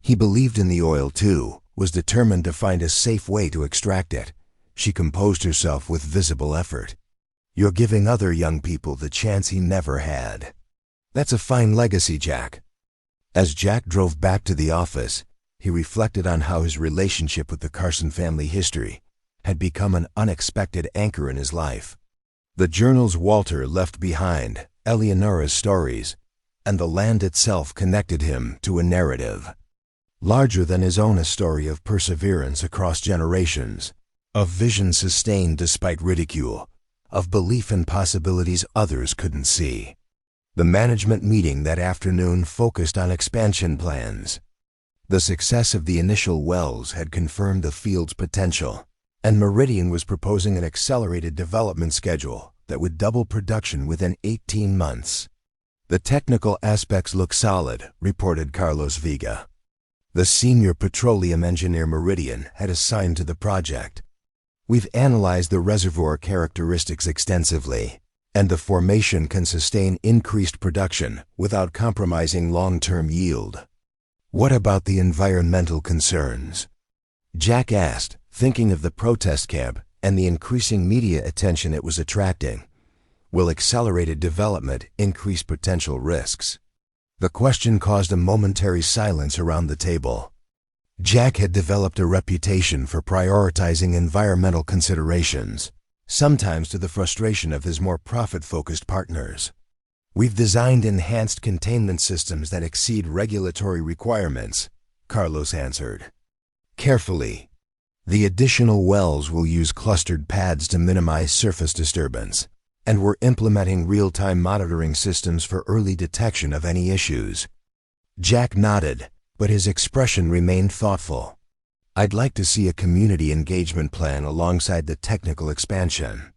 he believed in the oil too, was determined to find a safe way to extract it. She composed herself with visible effort. You're giving other young people the chance he never had. That's a fine legacy, Jack. As Jack drove back to the office, he reflected on how his relationship with the Carson family history had become an unexpected anchor in his life. The journals Walter left behind, Eleonora's stories, and the land itself connected him to a narrative larger than his own, a story of perseverance across generations, of vision sustained despite ridicule, of belief in possibilities others couldn't see. The management meeting that afternoon focused on expansion plans. The success of the initial wells had confirmed the field's potential, and Meridian was proposing an accelerated development schedule that would double production within 18 months. The technical aspects look solid, reported Carlos Vega, the senior petroleum engineer Meridian had assigned to the project. We've analyzed the reservoir characteristics extensively, and the formation can sustain increased production without compromising long-term yield. What about the environmental concerns? Jack asked, thinking of the protest camp and the increasing media attention it was attracting. Will accelerated development increase potential risks? The question caused a momentary silence around the table. Jack had developed a reputation for prioritizing environmental considerations, sometimes to the frustration of his more profit-focused partners. We've designed enhanced containment systems that exceed regulatory requirements, Carlos answered. Carefully. The additional wells will use clustered pads to minimize surface disturbance, and we're implementing real-time monitoring systems for early detection of any issues. Jack nodded, but his expression remained thoughtful. I'd like to see a community engagement plan alongside the technical expansion.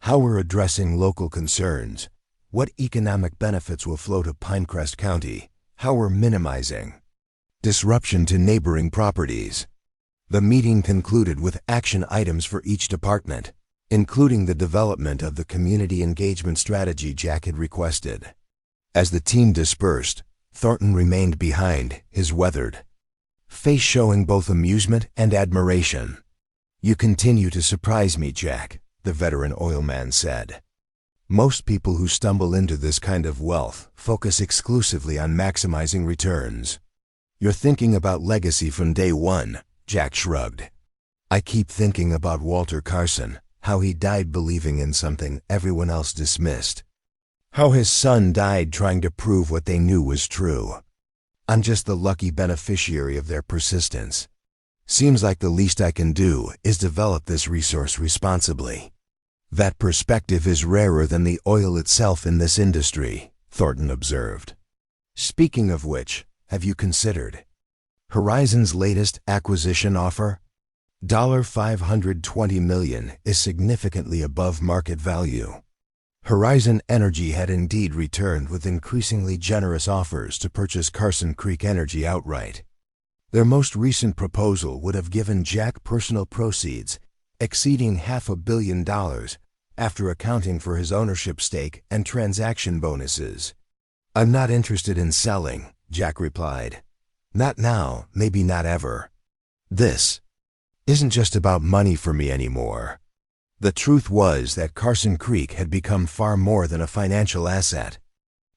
How we're addressing local concerns, what economic benefits will flow to Pinecrest County, how we're minimizing disruption to neighboring properties. The meeting concluded with action items for each department, including the development of the community engagement strategy Jack had requested. As the team dispersed, Thornton remained behind, his weathered face showing both amusement and admiration. You continue to surprise me, Jack, the veteran oilman said. Most people who stumble into this kind of wealth focus exclusively on maximizing returns. You're thinking about legacy from day one, Jack shrugged. I keep thinking about Walter Carson, how he died believing in something everyone else dismissed. How his son died trying to prove what they knew was true. I'm just the lucky beneficiary of their persistence. Seems like the least I can do is develop this resource responsibly. That perspective is rarer than the oil itself in this industry, Thornton observed. Speaking of which, have you considered Horizon's latest acquisition offer? $520 million is significantly above market value. Horizon Energy had indeed returned with increasingly generous offers to purchase Carson Creek Energy outright. Their most recent proposal would have given Jack personal proceeds exceeding $500 million after accounting for his ownership stake and transaction bonuses. I'm not interested in selling, Jack replied. Not now, maybe not ever. This isn't just about money for me anymore. The truth was that Carson Creek had become far more than a financial asset.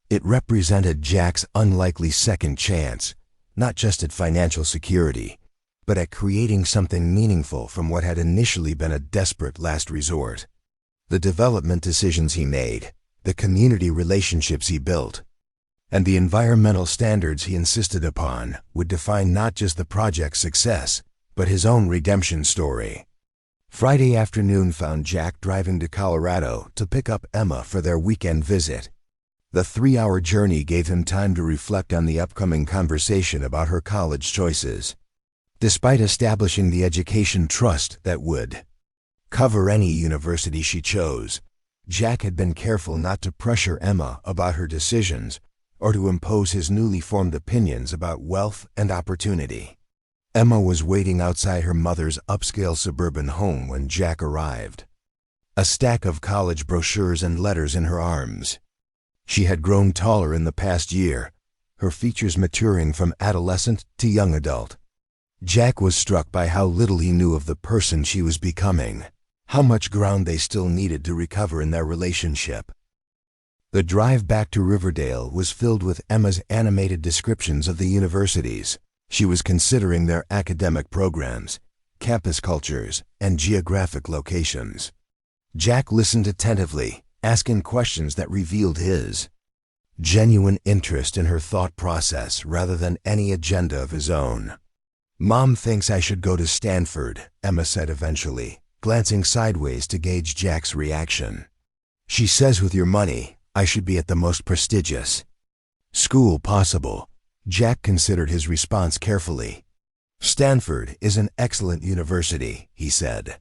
It represented Jack's unlikely second chance, not just at financial security, but at creating something meaningful from what had initially been a desperate last resort. The development decisions he made, the community relationships he built, and the environmental standards he insisted upon would define not just the project's success, but his own redemption story. Friday afternoon found Jack driving to Colorado to pick up Emma for their weekend visit. The 3-hour journey gave him time to reflect on the upcoming conversation about her college choices. Despite establishing the education trust that would cover any university she chose, Jack had been careful not to pressure Emma about her decisions or to impose his newly formed opinions about wealth and opportunity. Emma was waiting outside her mother's upscale suburban home when Jack arrived, a stack of college brochures and letters in her arms. She had grown taller in the past year, her features maturing from adolescent to young adult. Jack was struck by how little he knew of the person she was becoming, how much ground they still needed to recover in their relationship. The drive back to Riverdale was filled with Emma's animated descriptions of the universities she was considering, their academic programs, campus cultures, and geographic locations. Jack listened attentively, asking questions that revealed his genuine interest in her thought process rather than any agenda of his own. "Mom thinks I should go to Stanford," Emma said eventually, glancing sideways to gauge Jack's reaction. "She says with your money, I should be at the most prestigious school possible." Jack considered his response carefully. "Stanford is an excellent university," he said.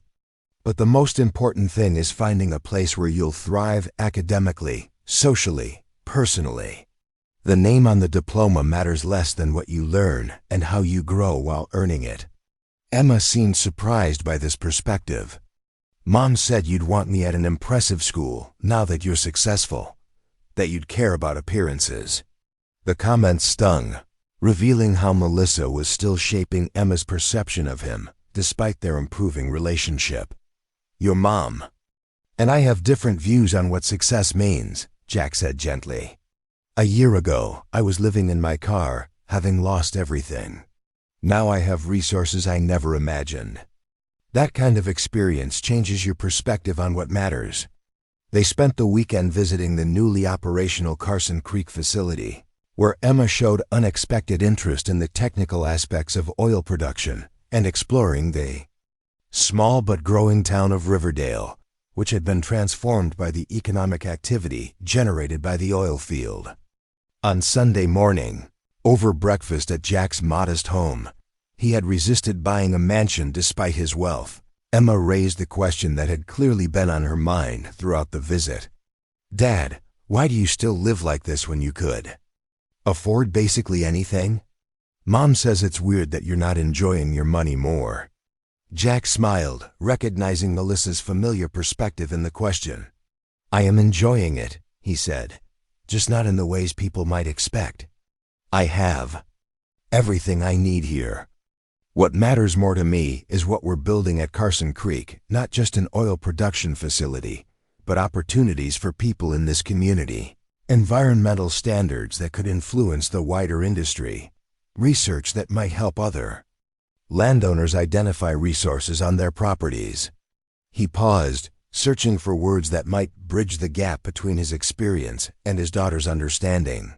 "But the most important thing is finding a place where you'll thrive academically, socially, personally. The name on the diploma matters less than what you learn and how you grow while earning it." Emma seemed surprised by this perspective. "Mom said you'd want me at an impressive school now that you're successful, that you'd care about appearances." The comment stung, revealing how Melissa was still shaping Emma's perception of him, despite their improving relationship. "Your mom and I have different views on what success means," Jack said gently. "A year ago, I was living in my car, having lost everything. Now I have resources I never imagined. That kind of experience changes your perspective on what matters." They spent the weekend visiting the newly operational Carson Creek facility, where Emma showed unexpected interest in the technical aspects of oil production and exploring the small but growing town of Riverdale, which had been transformed by the economic activity generated by the oil field. On Sunday morning, over breakfast at Jack's modest home, he had resisted buying a mansion despite his wealth. Emma raised the question that had clearly been on her mind throughout the visit. "Dad, why do you still live like this when you could afford basically anything? Mom says it's weird that you're not enjoying your money more." Jack smiled, recognizing Melissa's familiar perspective in the question. "I am enjoying it," he said, "just not in the ways people might expect. I have everything I need here. What matters more to me is what we're building at Carson Creek, not just an oil production facility, but opportunities for people in this community, environmental standards that could influence the wider industry, research that might help other landowners identify resources on their properties." He paused, searching for words that might bridge the gap between his experience and his daughter's understanding.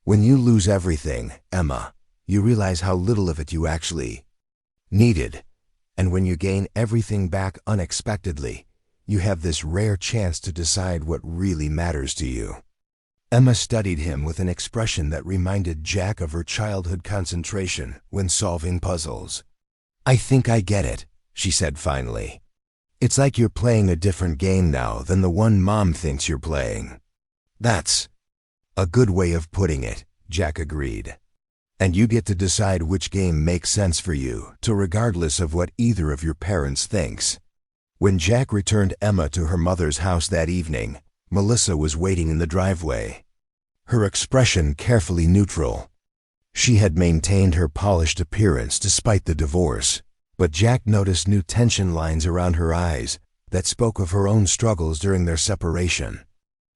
"When you lose everything, Emma, you realize how little of it you actually needed. And when you gain everything back unexpectedly, you have this rare chance to decide what really matters to you." Emma studied him with an expression that reminded Jack of her childhood concentration when solving puzzles. "I think I get it," she said finally. "It's like you're playing a different game now than the one Mom thinks you're playing." "That's a good way of putting it," Jack agreed. "And you get to decide which game makes sense for you, regardless of what either of your parents thinks." When Jack returned Emma to her mother's house that evening, Melissa was waiting in the driveway, her expression carefully neutral. She had maintained her polished appearance despite the divorce, but Jack noticed new tension lines around her eyes that spoke of her own struggles during their separation.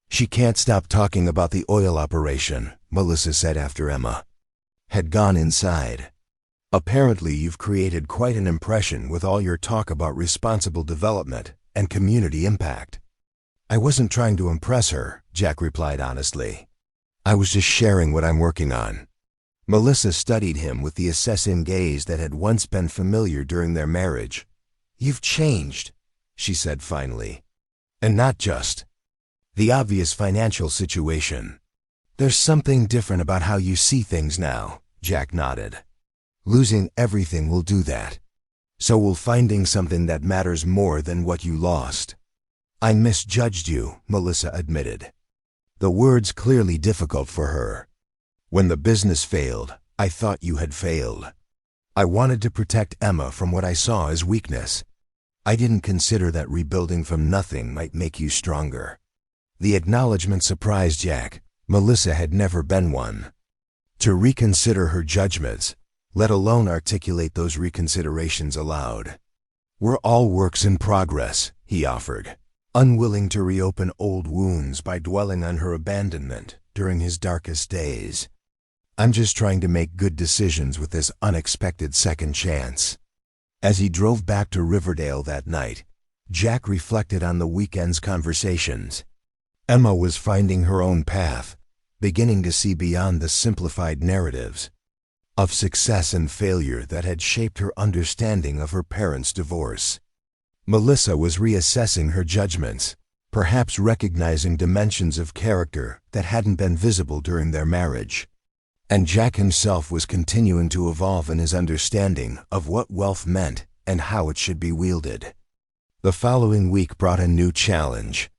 "She can't stop talking about the oil operation," Melissa said after Emma had gone inside. "Apparently you've created quite an impression with all your talk about responsible development and community impact." "I wasn't trying to impress her," Jack replied honestly. "I was just sharing what I'm working on." Melissa studied him with the assessing gaze that had once been familiar during their marriage. "You've changed," she said finally. "And not just the obvious financial situation." There's something different about how you see things now, Jack nodded. Losing everything will do that. So will finding something that matters more than what you lost. I misjudged you, Melissa admitted. The words clearly difficult for her. When the business failed, I thought you had failed. I wanted to protect Emma from what I saw as weakness. I didn't consider that rebuilding from nothing might make you stronger. The acknowledgement surprised Jack. Melissa had never been one. To reconsider her judgments, let alone articulate those reconsiderations aloud. We're all works in progress, he offered, unwilling to reopen old wounds by dwelling on her abandonment during his darkest days. I'm just trying to make good decisions with this unexpected second chance. As he drove back to Riverdale that night, Jack reflected on the weekend's conversations. Emma was finding her own path, beginning to see beyond the simplified narratives of success and failure that had shaped her understanding of her parents' divorce. Melissa was reassessing her judgments, perhaps recognizing dimensions of character that hadn't been visible during their marriage. And Jack himself was continuing to evolve in his understanding of what wealth meant and how it should be wielded. The following week brought a new challenge.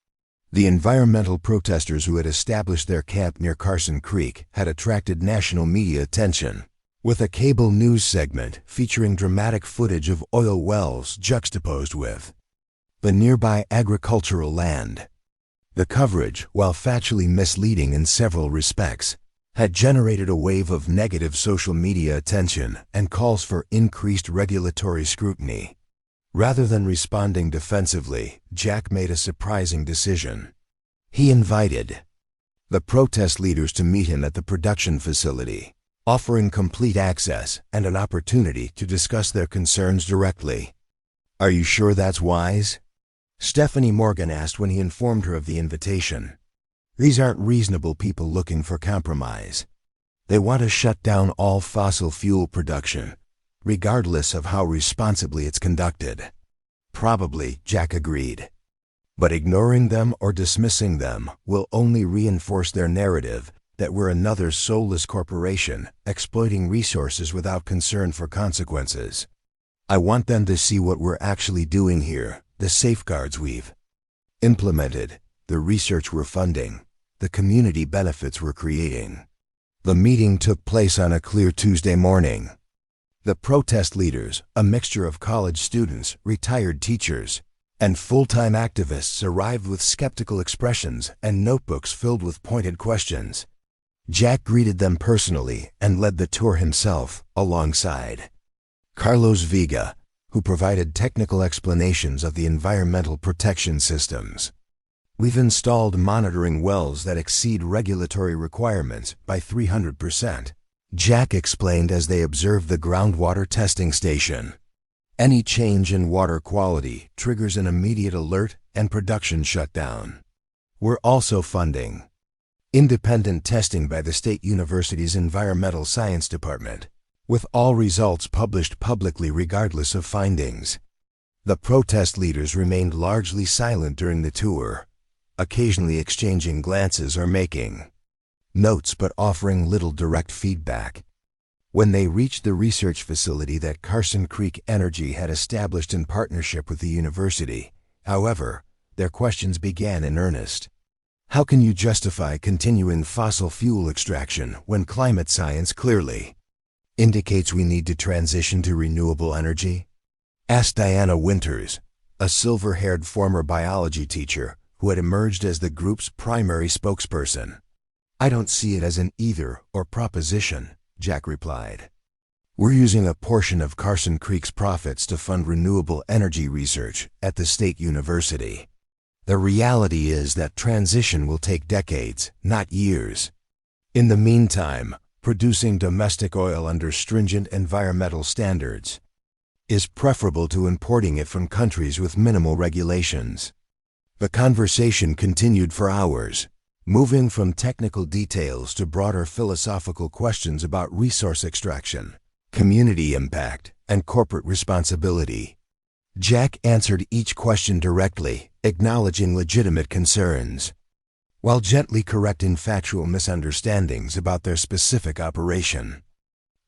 The environmental protesters who had established their camp near Carson Creek had attracted national media attention, with a cable news segment featuring dramatic footage of oil wells juxtaposed with the nearby agricultural land. The coverage, while factually misleading in several respects, had generated a wave of negative social media attention and calls for increased regulatory scrutiny. Rather than responding defensively, Jack made a surprising decision. He invited the protest leaders to meet him at the production facility, offering complete access and an opportunity to discuss their concerns directly. "Are you sure that's wise?" Stephanie Morgan asked when he informed her of the invitation. "These aren't reasonable people looking for compromise. They want to shut down all fossil fuel production, regardless of how responsibly it's conducted." "Probably," Jack agreed. "But ignoring them or dismissing them will only reinforce their narrative that we're another soulless corporation exploiting resources without concern for consequences. I want them to see what we're actually doing here, the safeguards we've implemented, the research we're funding, the community benefits we're creating." The meeting took place on a clear Tuesday morning. The protest leaders, a mixture of college students, retired teachers, and full-time activists, arrived with skeptical expressions and notebooks filled with pointed questions. Jack greeted them personally and led the tour himself, alongside Carlos Vega, who provided technical explanations of the environmental protection systems. "We've installed monitoring wells that exceed regulatory requirements by 300%. Jack explained as they observed the groundwater testing station. "Any change in water quality triggers an immediate alert and production shutdown. We're also funding independent testing by the State University's Environmental Science Department, with all results published publicly regardless of findings." The protest leaders remained largely silent during the tour, occasionally exchanging glances or making notes but offering little direct feedback. When they reached the research facility that Carson Creek Energy had established in partnership with the university, however, their questions began in earnest. "How can you justify continuing fossil fuel extraction when climate science clearly indicates we need to transition to renewable energy?" asked Diana Winters, a silver-haired former biology teacher who had emerged as the group's primary spokesperson. "I don't see it as an either or proposition," Jack replied. "We're using a portion of Carson Creek's profits to fund renewable energy research at the state university. The reality is that transition will take decades, not years. In the meantime, producing domestic oil under stringent environmental standards is preferable to importing it from countries with minimal regulations." The conversation continued for hours, moving from technical details to broader philosophical questions about resource extraction, community impact, and corporate responsibility. Jack answered each question directly, acknowledging legitimate concerns. while gently correcting factual misunderstandings about their specific operation.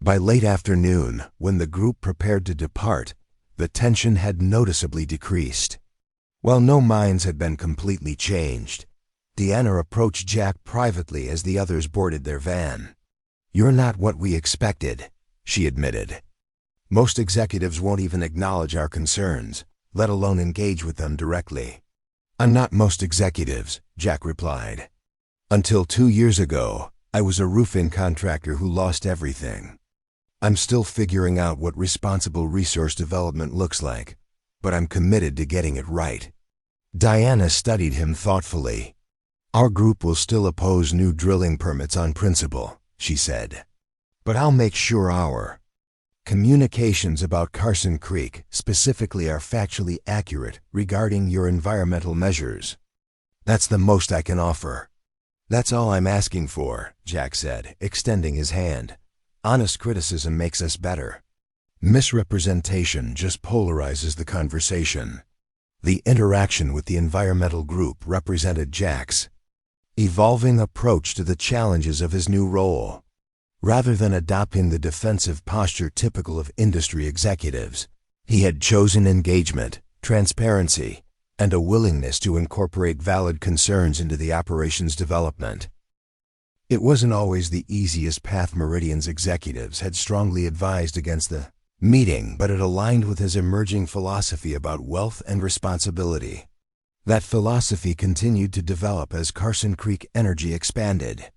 By late afternoon, when the group prepared to depart, the tension had noticeably decreased. While no minds had been completely changed, Deanna approached Jack privately as the others boarded their van. "You're not what we expected," she admitted. "Most executives won't even acknowledge our concerns, let alone engage with them directly." "I'm not most executives," Jack replied. "Until 2 years ago, I was a roofing contractor who lost everything. I'm still figuring out what responsible resource development looks like, but I'm committed to getting it right." Diana studied him thoughtfully. "Our group will still oppose new drilling permits on principle," she said. "But I'll make sure our communications about Carson Creek specifically are factually accurate regarding your environmental measures. That's the most I can offer." "That's all I'm asking for," Jack said, extending his hand. "Honest criticism makes us better. Misrepresentation just polarizes the conversation." The interaction with the environmental group represented Jack's evolving approach to the challenges of his new role. Rather than adopting the defensive posture typical of industry executives, he had chosen engagement, transparency, and a willingness to incorporate valid concerns into the operations development. It wasn't always the easiest path. Meridian's executives had strongly advised against the meeting, but it aligned with his emerging philosophy about wealth and responsibility. That philosophy continued to develop as Carson Creek Energy expanded.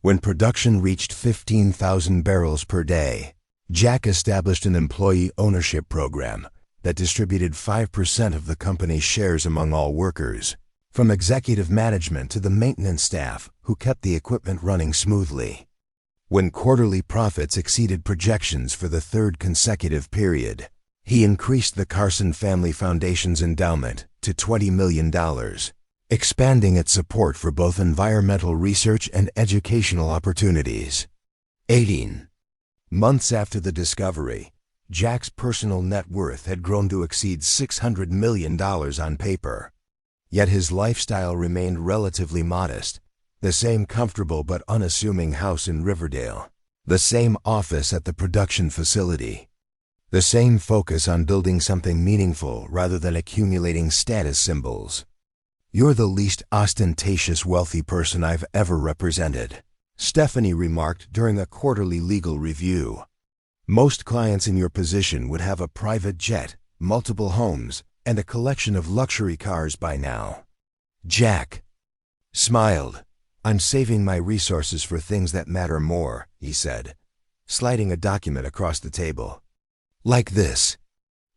When production reached 15,000 barrels per day, Jack established an employee ownership program that distributed 5% of the company's shares among all workers, from executive management to the maintenance staff, who kept the equipment running smoothly. When quarterly profits exceeded projections for the third consecutive period, he increased the Carson Family Foundation's endowment to $20 million, expanding its support for both environmental research and educational opportunities. 18 months after the discovery, Jack's personal net worth had grown to exceed $600 million on paper. Yet his lifestyle remained relatively modest. The same comfortable but unassuming house in Riverdale, the same office at the production facility, the same focus on building something meaningful rather than accumulating status symbols. "You're the least ostentatious wealthy person I've ever represented," Stephanie remarked during a quarterly legal review. "Most clients in your position would have a private jet, multiple homes, and a collection of luxury cars by now." Jack smiled. "I'm saving my resources for things that matter more," he said, sliding a document across the table. "Like this."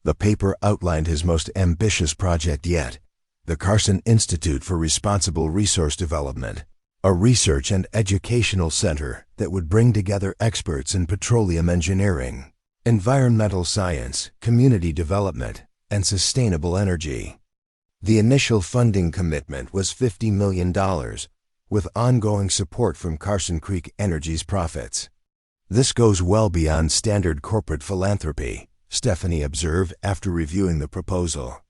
The paper outlined his most ambitious project yet, the Carson Institute for Responsible Resource Development, a research and educational center that would bring together experts in petroleum engineering, environmental science, community development, and sustainable energy. The initial funding commitment was $50 million, with ongoing support from Carson Creek Energy's profits. "This goes well beyond standard corporate philanthropy," Stephanie observed after reviewing the proposal.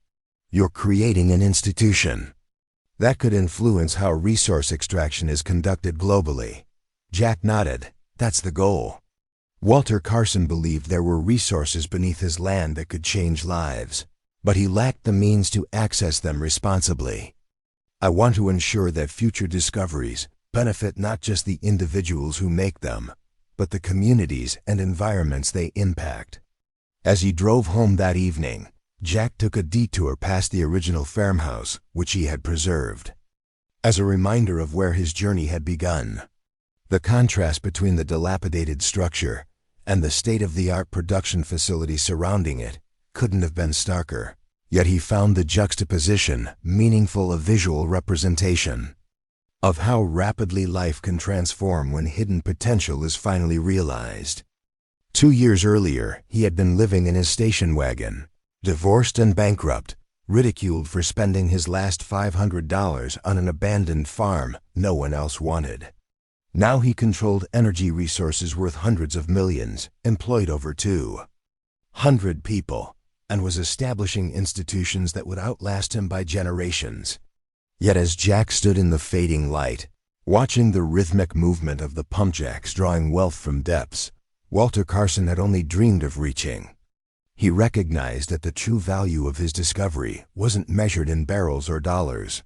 "You're creating an institution that could influence how resource extraction is conducted globally." Jack nodded. "That's the goal." Walter Carson believed there were resources beneath his land that could change lives, but he lacked the means to access them responsibly. "I want to ensure that future discoveries benefit not just the individuals who make them, but the communities and environments they impact." As he drove home that evening, Jack took a detour past the original farmhouse, which he had preserved, as a reminder of where his journey had begun. The contrast between the dilapidated structure and the state-of-the-art production facility surrounding it couldn't have been starker. Yet he found the juxtaposition meaningful, a visual representation of how rapidly life can transform when hidden potential is finally realized. 2 years earlier, he had been living in his station wagon, divorced and bankrupt, ridiculed for spending his last $500 on an abandoned farm no one else wanted. Now he controlled energy resources worth hundreds of millions, employed over 200 people, and was establishing institutions that would outlast him by generations. Yet as Jack stood in the fading light, watching the rhythmic movement of the pump jacks drawing wealth from depths Walter Carson had only dreamed of reaching, he recognized that the true value of his discovery wasn't measured in barrels or dollars.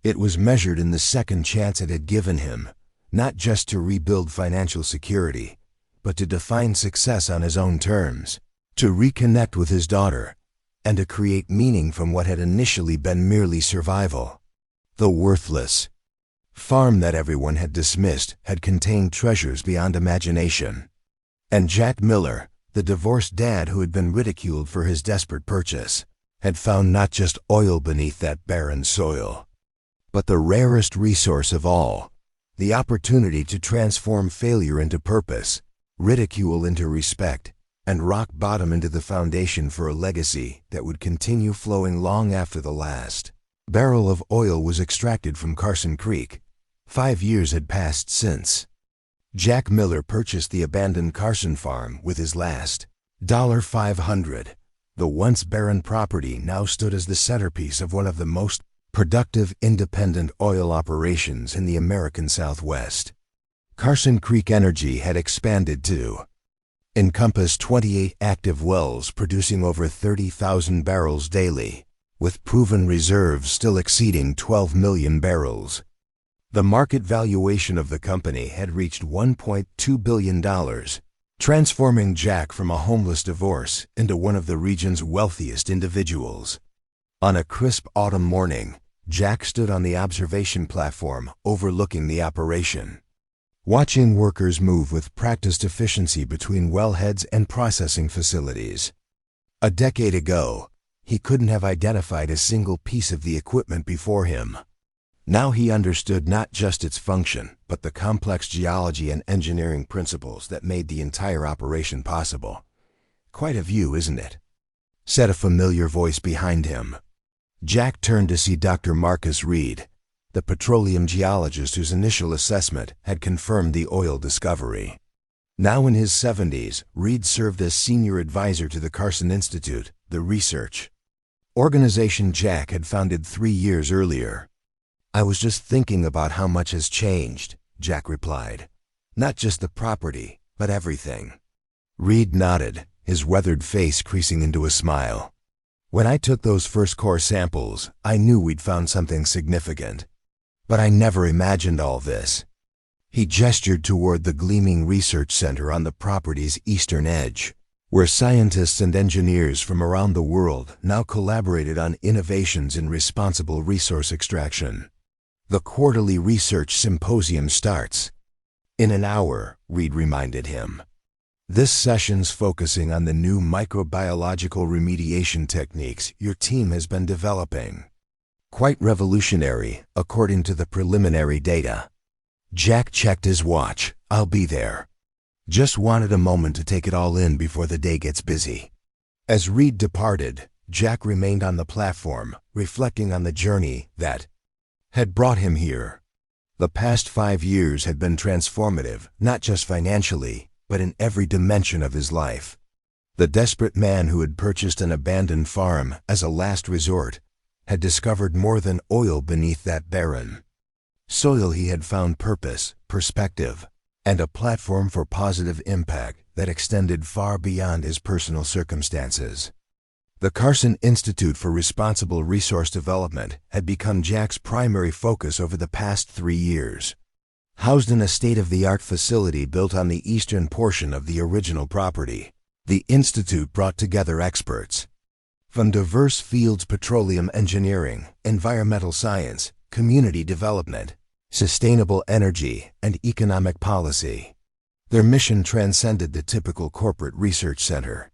It was measured in the second chance it had given him, not just to rebuild financial security, but to define success on his own terms, to reconnect with his daughter, and to create meaning from what had initially been merely survival. The worthless farm that everyone had dismissed had contained treasures beyond imagination. And Jack Miller, the divorced dad who had been ridiculed for his desperate purchase, had found not just oil beneath that barren soil, but the rarest resource of all, the opportunity to transform failure into purpose, ridicule into respect, and rock bottom into the foundation for a legacy that would continue flowing long after the last barrel of oil was extracted from Carson Creek. 5 years had passed since Jack Miller purchased the abandoned Carson farm with his last $500. The once barren property now stood as the centerpiece of one of the most productive independent oil operations in the American Southwest. Carson Creek Energy had expanded to encompass 28 active wells producing over 30,000 barrels daily, with proven reserves still exceeding 12 million barrels. The market valuation of the company had reached $1.2 billion, transforming Jack from a homeless divorce into one of the region's wealthiest individuals. On a crisp autumn morning, Jack stood on the observation platform overlooking the operation, watching workers move with practiced efficiency between wellheads and processing facilities. A decade ago, he couldn't have identified a single piece of the equipment before him. Now he understood not just its function, but the complex geology and engineering principles that made the entire operation possible. "Quite a view, isn't it?" said a familiar voice behind him. Jack turned to see Dr. Marcus Reed, the petroleum geologist whose initial assessment had confirmed the oil discovery. Now in his 70s, Reed served as senior advisor to the Carson Institute, the research organization Jack had founded 3 years earlier. "I was just thinking about how much has changed," Jack replied. "Not just the property, but everything." Reed nodded, his weathered face creasing into a smile. "When I took those first core samples, I knew we'd found something significant. But I never imagined all this." He gestured toward the gleaming research center on the property's eastern edge, where scientists and engineers from around the world now collaborated on innovations in responsible resource extraction. "The quarterly research symposium starts in an hour," Reed reminded him. "This session's focusing on the new microbiological remediation techniques your team has been developing. Quite revolutionary, according to the preliminary data." Jack checked his watch. "I'll be there. Just wanted a moment to take it all in before the day gets busy." As Reed departed, Jack remained on the platform, reflecting on the journey that had brought him here. The past 5 years had been transformative, not just financially, but in every dimension of his life. The desperate man who had purchased an abandoned farm as a last resort had discovered more than oil beneath that barren soil. He had found purpose, perspective, and a platform for positive impact that extended far beyond his personal circumstances. The Carson Institute for Responsible Resource Development had become Jack's primary focus over the past 3 years. Housed in a state-of-the-art facility built on the eastern portion of the original property, the Institute brought together experts from diverse fields: petroleum engineering, environmental science, community development, sustainable energy, and economic policy. Their mission transcended the typical corporate research center.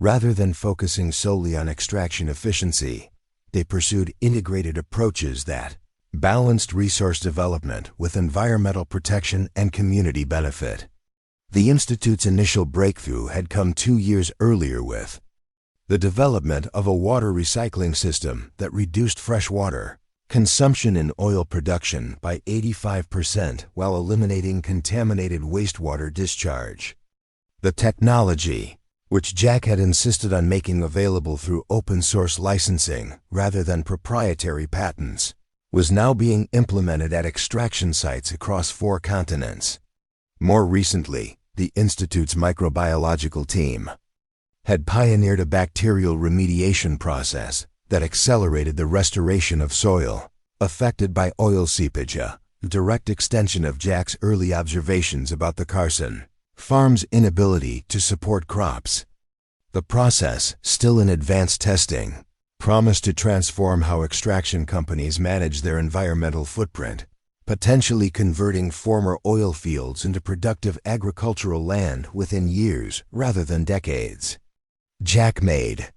Rather than focusing solely on extraction efficiency, they pursued integrated approaches that balanced resource development with environmental protection and community benefit. The Institute's initial breakthrough had come 2 years earlier with the development of a water recycling system that reduced freshwater consumption in oil production by 85% while eliminating contaminated wastewater discharge. The technology, which Jack had insisted on making available through open-source licensing rather than proprietary patents, was now being implemented at extraction sites across 4 continents. More recently, the Institute's microbiological team had pioneered a bacterial remediation process that accelerated the restoration of soil affected by oil seepage, a direct extension of Jack's early observations about the Carson farm's inability to support crops. The process, still in advanced testing, promised to transform how extraction companies manage their environmental footprint, potentially converting former oil fields into productive agricultural land within years rather than decades. Jack made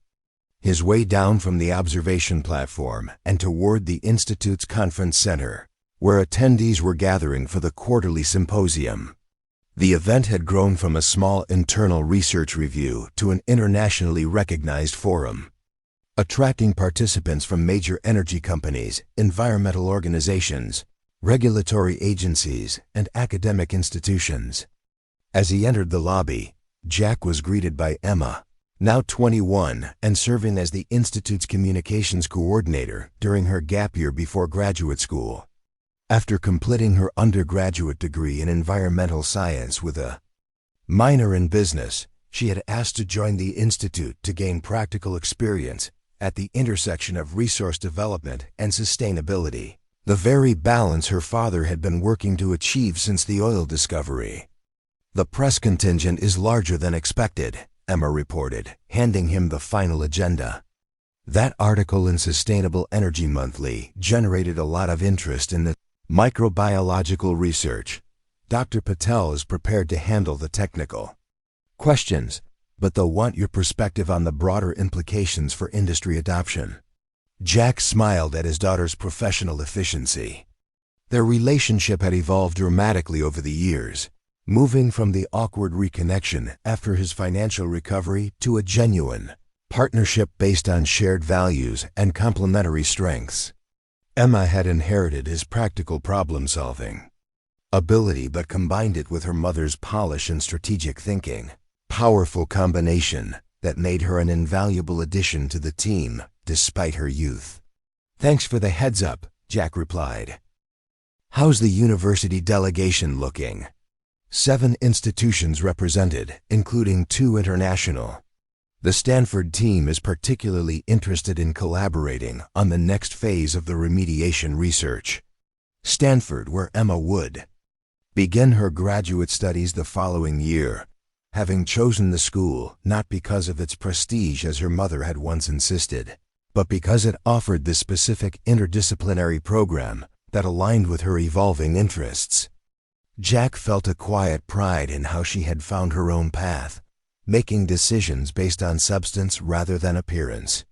his way down from the observation platform and toward the Institute's conference center, where attendees were gathering for the quarterly symposium. The event had grown from a small internal research review to an internationally recognized forum, attracting participants from major energy companies, environmental organizations, regulatory agencies, and academic institutions. As he entered the lobby, Jack was greeted by Emma, now 21 and serving as the Institute's communications coordinator during her gap year before graduate school. After completing her undergraduate degree in environmental science with a minor in business, she had asked to join the Institute to gain practical experience at the intersection of resource development and sustainability, the very balance her father had been working to achieve since the oil discovery. "The press contingent is larger than expected," Emma reported, handing him the final agenda. That article in Sustainable Energy Monthly generated a lot of interest in the microbiological research. Dr. Patel is prepared to handle the technical questions, but they'll want your perspective on the broader implications for industry adoption. Jack smiled at his daughter's professional efficiency. Their relationship had evolved dramatically over the years, moving from the awkward reconnection after his financial recovery to a genuine partnership based on shared values and complementary strengths. Emma had inherited his practical problem-solving ability but combined it with her mother's polish and strategic thinking, powerful combination that made her an invaluable addition to the team despite her youth. "Thanks for the heads up," Jack replied. "How's the university delegation looking?" 7 institutions represented, including 2 international. The Stanford team is particularly interested in collaborating on the next phase of the remediation research. Stanford, where Emma would begin her graduate studies the following year, having chosen the school not because of its prestige as her mother had once insisted, but because it offered the specific interdisciplinary program that aligned with her evolving interests. Jack felt a quiet pride in how she had found her own path, making decisions based on substance rather than appearance.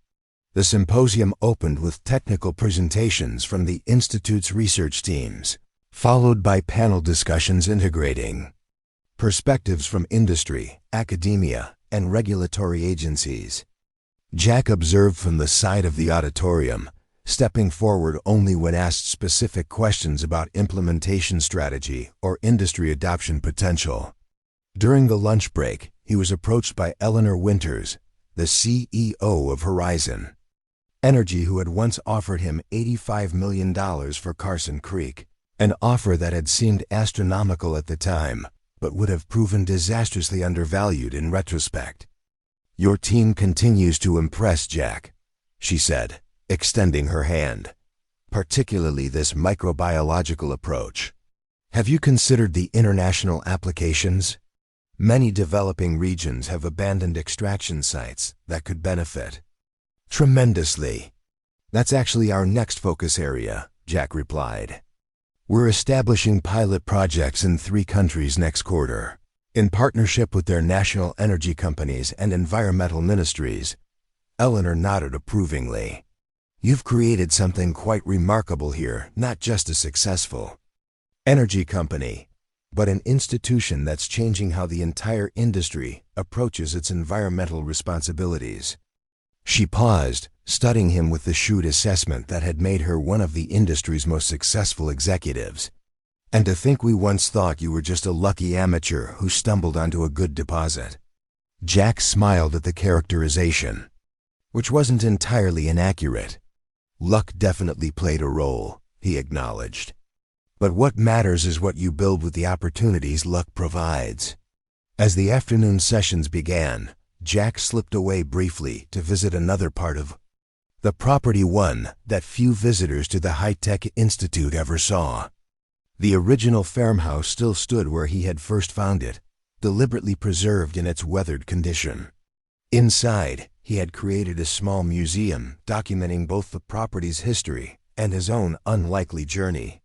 The symposium opened with technical presentations from the Institute's research teams, followed by panel discussions integrating perspectives from industry, academia, and regulatory agencies. Jack observed from the side of the auditorium, stepping forward only when asked specific questions about implementation strategy or industry adoption potential. During the lunch break, he was approached by Eleanor Winters, the CEO of Horizon Energy, who had once offered him $85 million for Carson Creek, an offer that had seemed astronomical at the time, but would have proven disastrously undervalued in retrospect. "Your team continues to impress, Jack," she said, extending her hand, "particularly this microbiological approach. Have you considered the international applications? Many developing regions have abandoned extraction sites that could benefit tremendously." "That's actually our next focus area," Jack replied. "We're establishing pilot projects in 3 countries next quarter, in partnership with their national energy companies and environmental ministries." Eleanor nodded approvingly. "You've created something quite remarkable here, not just a successful energy company, but an institution that's changing how the entire industry approaches its environmental responsibilities." She paused, studying him with the shrewd assessment that had made her one of the industry's most successful executives. "And to think we once thought you were just a lucky amateur who stumbled onto a good deposit." Jack smiled at the characterization, which wasn't entirely inaccurate. Luck definitely played a role, he acknowledged. But what matters is what you build with the opportunities luck provides. As the afternoon sessions began, Jack slipped away briefly to visit another part of the property, one that few visitors to the high-tech institute ever saw. The original farmhouse still stood where he had first found it, deliberately preserved in its weathered condition. Inside, he had created a small museum documenting both the property's history and his own unlikely journey.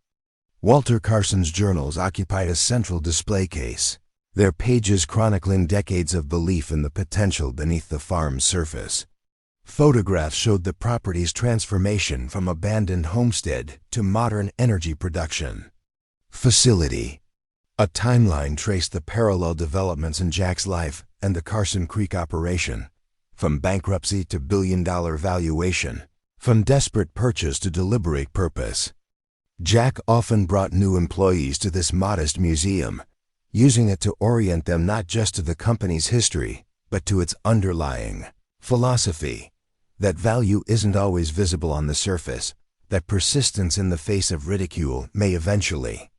Walter Carson's journals occupied a central display case, their pages chronicling decades of belief in the potential beneath the farm's surface. Photographs showed the property's transformation from abandoned homestead to modern energy production facility. A timeline traced the parallel developments in Jack's life and the Carson Creek operation, from bankruptcy to billion-dollar valuation, from desperate purchase to deliberate purpose. Jack often brought new employees to this modest museum, using it to orient them not just to the company's history, but to its underlying philosophy, that value isn't always visible on the surface, that persistence in the face of ridicule may eventually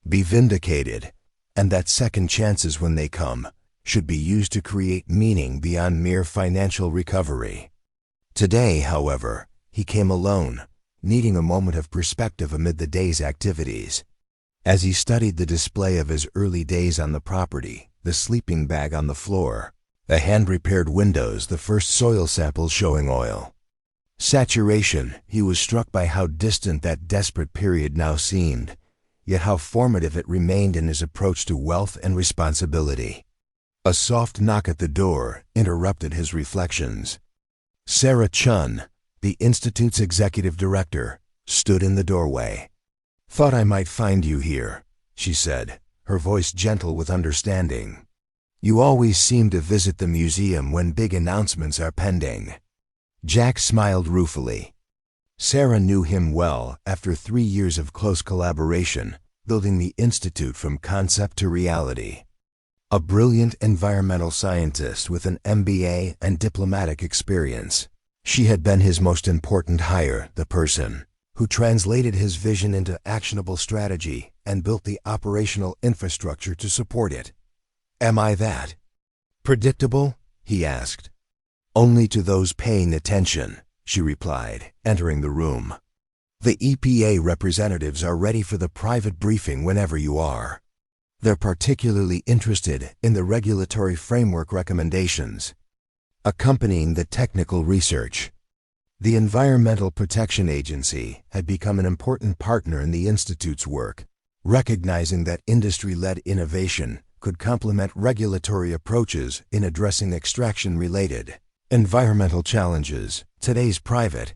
be vindicated, and that second chances, when they come, should be used to create meaning beyond mere financial recovery. Today, however, he came alone, needing a moment of perspective amid the day's activities. As he studied the display of his early days on the property, the sleeping bag on the floor, the hand-repaired windows, the first soil samples showing oil saturation, he was struck by how distant that desperate period now seemed, yet how formative it remained in his approach to wealth and responsibility. A soft knock at the door interrupted his reflections. Sarah Chun, the Institute's executive director, stood in the doorway. "Thought I might find you here," she said, her voice gentle with understanding. "You always seem to visit the museum when big announcements are pending." Jack smiled ruefully. Sarah knew him well after 3 years of close collaboration, building the Institute from concept to reality. A brilliant environmental scientist with an MBA and diplomatic experience, she had been his most important hire, the person who translated his vision into actionable strategy and built the operational infrastructure to support it. "Am I that predictable?" he asked. "Only to those paying attention," she replied, entering the room. "The EPA representatives are ready for the private briefing whenever you are. They're particularly interested in the regulatory framework recommendations accompanying the technical research." The Environmental Protection Agency had become an important partner in the Institute's work, recognizing that industry-led innovation could complement regulatory approaches in addressing extraction-related environmental challenges. Today's private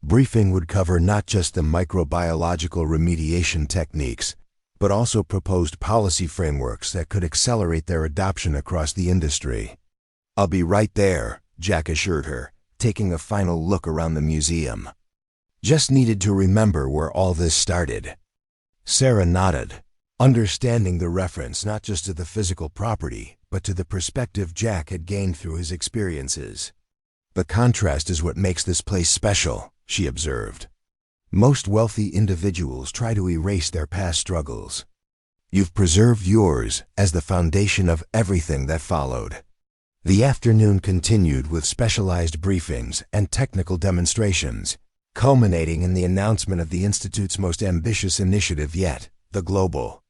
briefing would cover not just the microbiological remediation techniques, but also proposed policy frameworks that could accelerate their adoption across the industry. "I'll be right there," Jack assured her, taking a final look around the museum. "Just needed to remember where all this started." Sarah nodded, understanding the reference not just to the physical property, but to the perspective Jack had gained through his experiences. "The contrast is what makes this place special," she observed. "Most wealthy individuals try to erase their past struggles. You've preserved yours as the foundation of everything that followed." The afternoon continued with specialized briefings and technical demonstrations, culminating in the announcement of the Institute's most ambitious initiative yet, the Global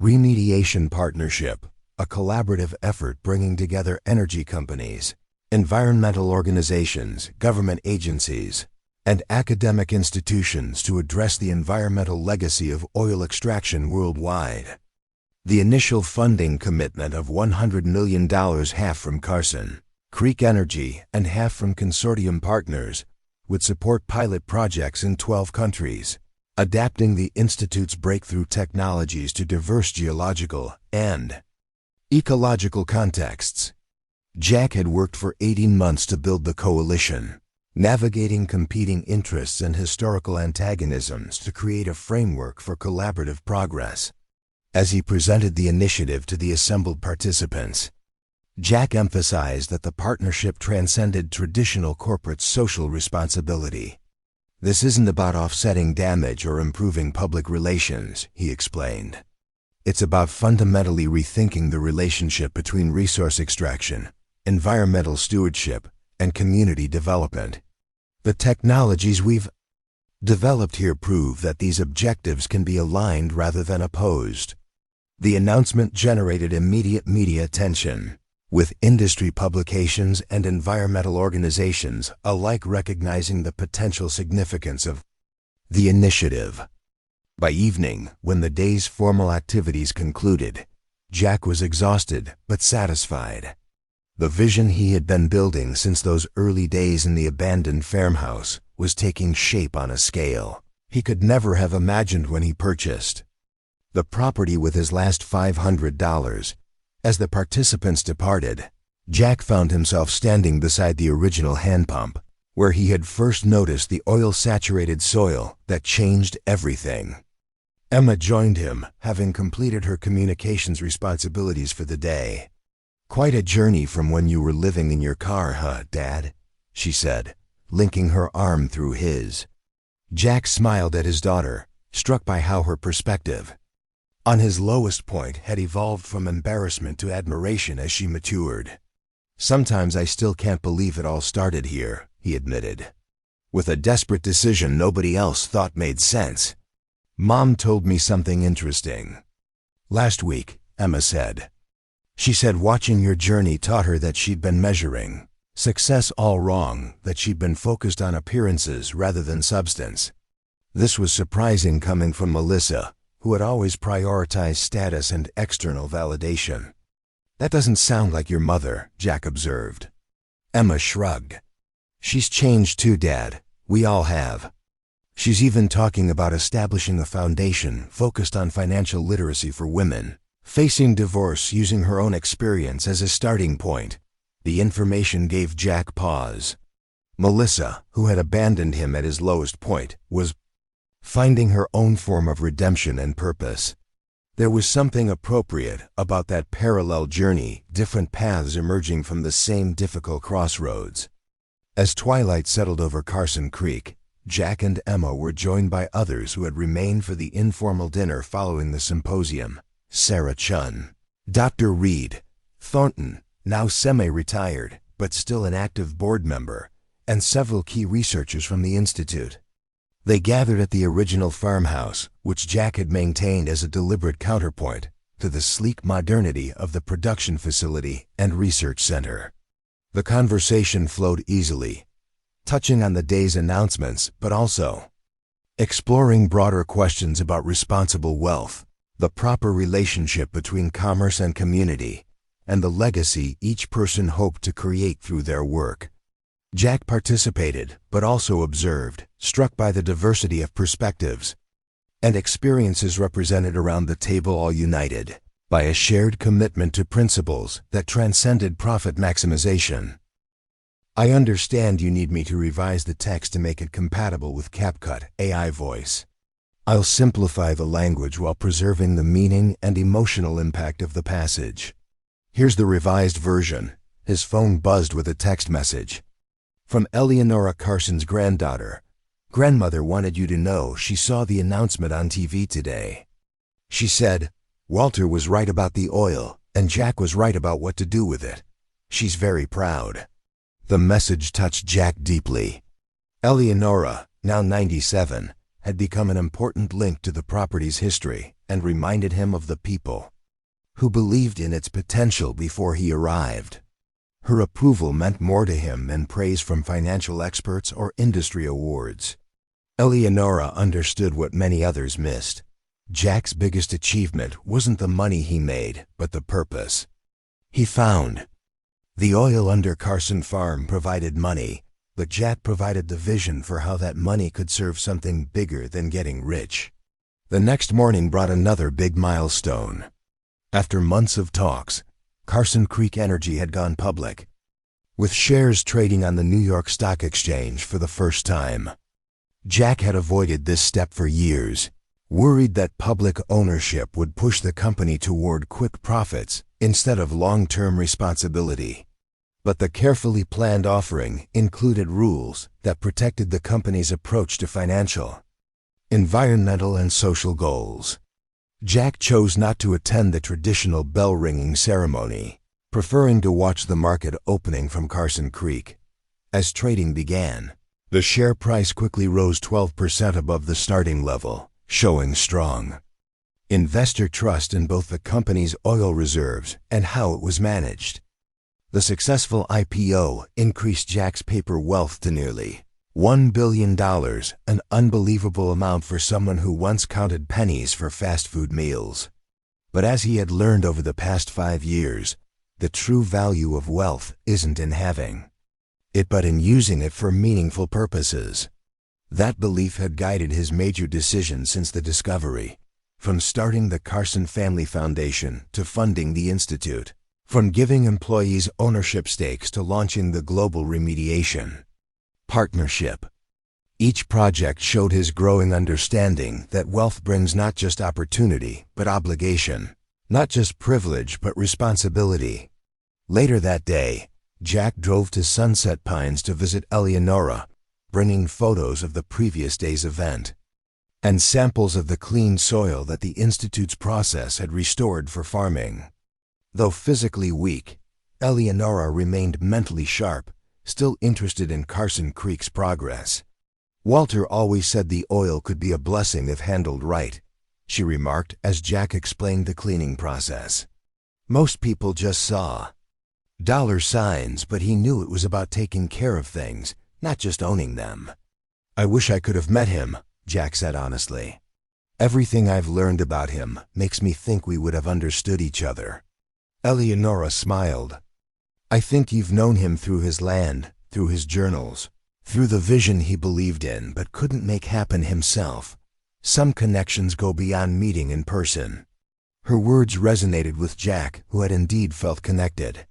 Remediation Partnership, a collaborative effort bringing together energy companies, environmental organizations, government agencies, and academic institutions to address the environmental legacy of oil extraction worldwide. The initial funding commitment of $100 million, half from Carson Creek Energy and half from consortium partners, would support pilot projects in 12 countries, adapting the Institute's breakthrough technologies to diverse geological and ecological contexts. Jack had worked for 18 months to build the coalition, navigating competing interests and historical antagonisms to create a framework for collaborative progress. As he presented the initiative to the assembled participants, Jack emphasized that the partnership transcended traditional corporate social responsibility. This isn't about offsetting damage or improving public relations, he explained. It's about fundamentally rethinking the relationship between resource extraction, environmental stewardship, and community development. The technologies we've developed here prove that these objectives can be aligned rather than opposed. The announcement generated immediate media attention, with industry publications and environmental organizations alike recognizing the potential significance of the initiative. By evening, when the day's formal activities concluded, Jack was exhausted but satisfied. The vision he had been building since those early days in the abandoned farmhouse was taking shape on a scale he could never have imagined when he purchased the property with his last $500. As the participants departed, Jack found himself standing beside the original hand pump, where he had first noticed the oil-saturated soil that changed everything. Emma joined him, having completed her communications responsibilities for the day. "Quite a journey from when you were living in your car, huh, Dad?" she said, linking her arm through his. Jack smiled at his daughter, struck by how her perspective on his lowest point had evolved from embarrassment to admiration as she matured. "Sometimes I still can't believe it all started here," he admitted, "with a desperate decision nobody else thought made sense." "Mom told me something interesting last week," Emma said. "She said watching your journey taught her that she'd been measuring success all wrong, that she'd been focused on appearances rather than substance." This was surprising coming from Melissa, who had always prioritized status and external validation. "That doesn't sound like your mother," Jack observed. Emma shrugged. "She's changed too, Dad. We all have. She's even talking about establishing a foundation focused on financial literacy for women, facing divorce using her own experience as a starting point." The information gave Jack pause. Melissa, who had abandoned him at his lowest point, was finding her own form of redemption and purpose. There was something appropriate about that parallel journey, different paths emerging from the same difficult crossroads. As twilight settled over Carson Creek, Jack and Emma were joined by others who had remained for the informal dinner following the symposium. Sarah Chun, Dr. Reed Thornton, now semi-retired, but still an active board member, and several key researchers from the Institute. They gathered at the original farmhouse, which Jack had maintained as a deliberate counterpoint to the sleek modernity of the production facility and research center. The conversation flowed easily, touching on the day's announcements, but also exploring broader questions about responsible wealth, the proper relationship between commerce and community, and the legacy each person hoped to create through their work. Jack participated, but also observed, struck by the diversity of perspectives and experiences represented around the table, all united by a shared commitment to principles that transcended profit maximization. "I understand you need me to revise the text to make it compatible with CapCut AI voice. I'll simplify the language while preserving the meaning and emotional impact of the passage. Here's the revised version." His phone buzzed with a text message from Eleonora Carson's granddaughter. "Grandmother wanted you to know she saw the announcement on TV today. She said, Walter was right about the oil, and Jack was right about what to do with it. She's very proud." The message touched Jack deeply. Eleonora, now 97, had become an important link to the property's history and reminded him of the people who believed in its potential before he arrived. Her approval meant more to him than praise from financial experts or industry awards. Eleonora understood what many others missed. Jack's biggest achievement wasn't the money he made, but the purpose he found. The oil under Carson Farm provided money, but Jack provided the vision for how that money could serve something bigger than getting rich. The next morning brought another big milestone. After months of talks, Carson Creek Energy had gone public, with shares trading on the New York Stock Exchange for the first time. Jack had avoided this step for years, worried that public ownership would push the company toward quick profits instead of long-term responsibility. But the carefully planned offering included rules that protected the company's approach to financial, environmental, and social goals. Jack chose not to attend the traditional bell-ringing ceremony, preferring to watch the market opening from Carson Creek. As trading began, the share price quickly rose 12% above the starting level, showing strong investor trust in both the company's oil reserves and how it was managed. The successful IPO increased Jack's paper wealth to nearly $1 billion, an unbelievable amount for someone who once counted pennies for fast food meals. But as he had learned over the past 5 years, the true value of wealth isn't in having it but in using it for meaningful purposes. That belief had guided his major decisions since the discovery, from starting the Carson Family Foundation to funding the Institute, from giving employees ownership stakes to launching the Global Remediation Partnership. Each project showed his growing understanding that wealth brings not just opportunity, but obligation, not just privilege, but responsibility. Later that day, Jack drove to Sunset Pines to visit Eleonora, bringing photos of the previous day's event and samples of the clean soil that the Institute's process had restored for farming. Though physically weak, Eleonora remained mentally sharp, still interested in Carson Creek's progress. "Walter always said the oil could be a blessing if handled right," she remarked as Jack explained the cleaning process. "Most people just saw dollar signs, but he knew it was about taking care of things, not just owning them." "I wish I could have met him," Jack said honestly. "Everything I've learned about him makes me think we would have understood each other." Eleonora smiled. "I think you've known him through his land, through his journals, through the vision he believed in but couldn't make happen himself. Some connections go beyond meeting in person." Her words resonated with Jack, who had indeed felt connected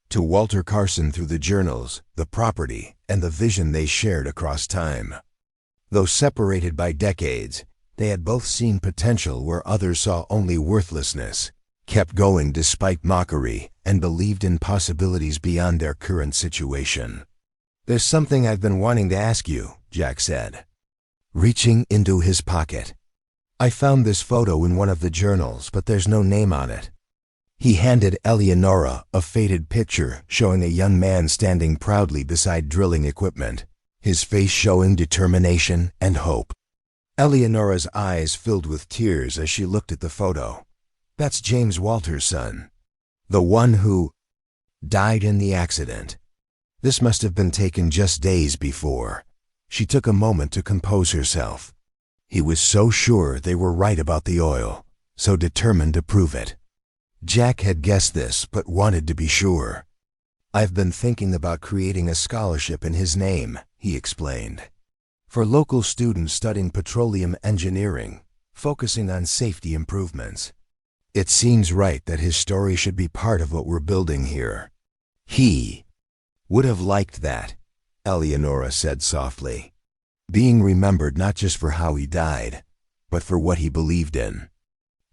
to Walter Carson through the journals, the property, and the vision they shared across time. Though separated by decades, they had both seen potential where others saw only worthlessness, kept going despite mockery, and believed in possibilities beyond their current situation. "There's something I've been wanting to ask you," Jack said, reaching into his pocket. "I found this photo in one of the journals, but there's no name on it." He handed Eleonora a faded picture showing a young man standing proudly beside drilling equipment, his face showing determination and hope. Eleonora's eyes filled with tears as she looked at the photo. "That's James Walter's son, the one who died in the accident. This must have been taken just days before." She took a moment to compose herself. He was so sure they were right about the oil, so determined to prove it. Jack had guessed this, but wanted to be sure. "I've been thinking about creating a scholarship in his name," he explained, "for local students studying petroleum engineering, focusing on safety improvements. It seems right that his story should be part of what we're building here." "He would have liked that," Eleonora said softly. "Being remembered not just for how he died, but for what he believed in."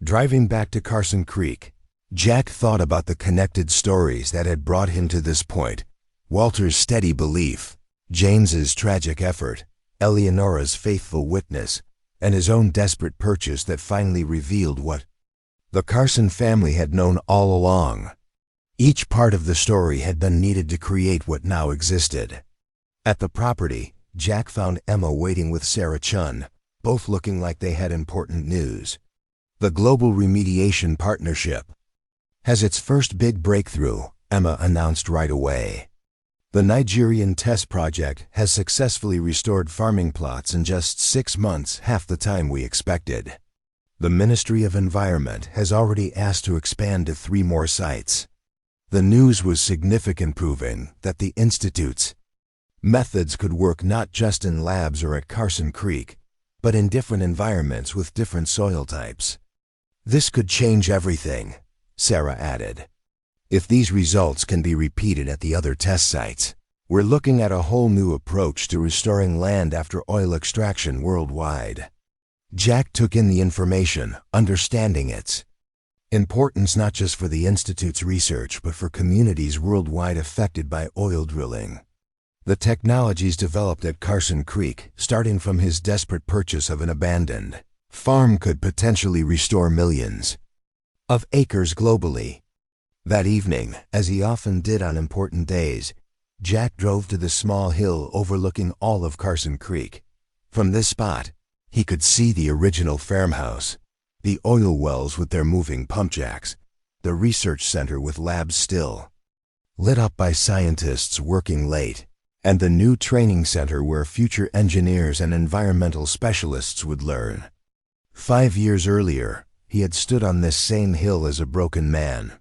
Driving back to Carson Creek, Jack thought about the connected stories that had brought him to this point. Walter's steady belief, James's tragic effort, Eleonora's faithful witness, and his own desperate purchase that finally revealed what the Carson family had known all along. Each part of the story had been needed to create what now existed. At the property, Jack found Emma waiting with Sarah Chun, both looking like they had important news. "The Global Remediation Partnership has its first big breakthrough," Emma announced right away. "The Nigerian test project has successfully restored farming plots in just 6 months, half the time we expected. The Ministry of Environment has already asked to expand to 3 more sites." The news was significant, proving that the Institute's methods could work not just in labs or at Carson Creek, but in different environments with different soil types. "This could change everything," Sarah added. "If these results can be repeated at the other test sites, we're looking at a whole new approach to restoring land after oil extraction worldwide." Jack took in the information, understanding its Importance not just for the Institute's research, but for communities worldwide affected by oil drilling. The technologies developed at Carson Creek, starting from his desperate purchase of an abandoned farm, could potentially restore millions of acres globally. That evening, as he often did on important days, Jack drove to the small hill overlooking all of Carson Creek. From this spot, he could see the original farmhouse, the oil wells with their moving pump jacks, the research center with labs still lit up by scientists working late, and the new training center where future engineers and environmental specialists would learn. 5 years earlier, he had stood on this same hill as a broken man,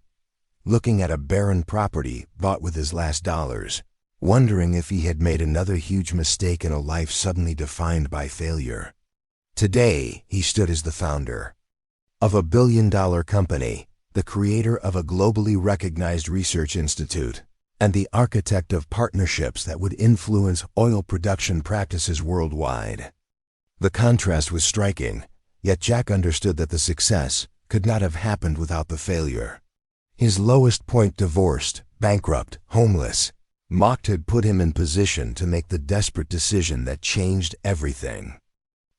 looking at a barren property bought with his last dollars, wondering if he had made another huge mistake in a life suddenly defined by failure. Today, he stood as the founder of a billion-dollar company, the creator of a globally recognized research institute, and the architect of partnerships that would influence oil production practices worldwide. The contrast was striking, yet Jack understood that the success could not have happened without the failure. His lowest point, divorced, bankrupt, homeless, mocked, had put him in position to make the desperate decision that changed everything.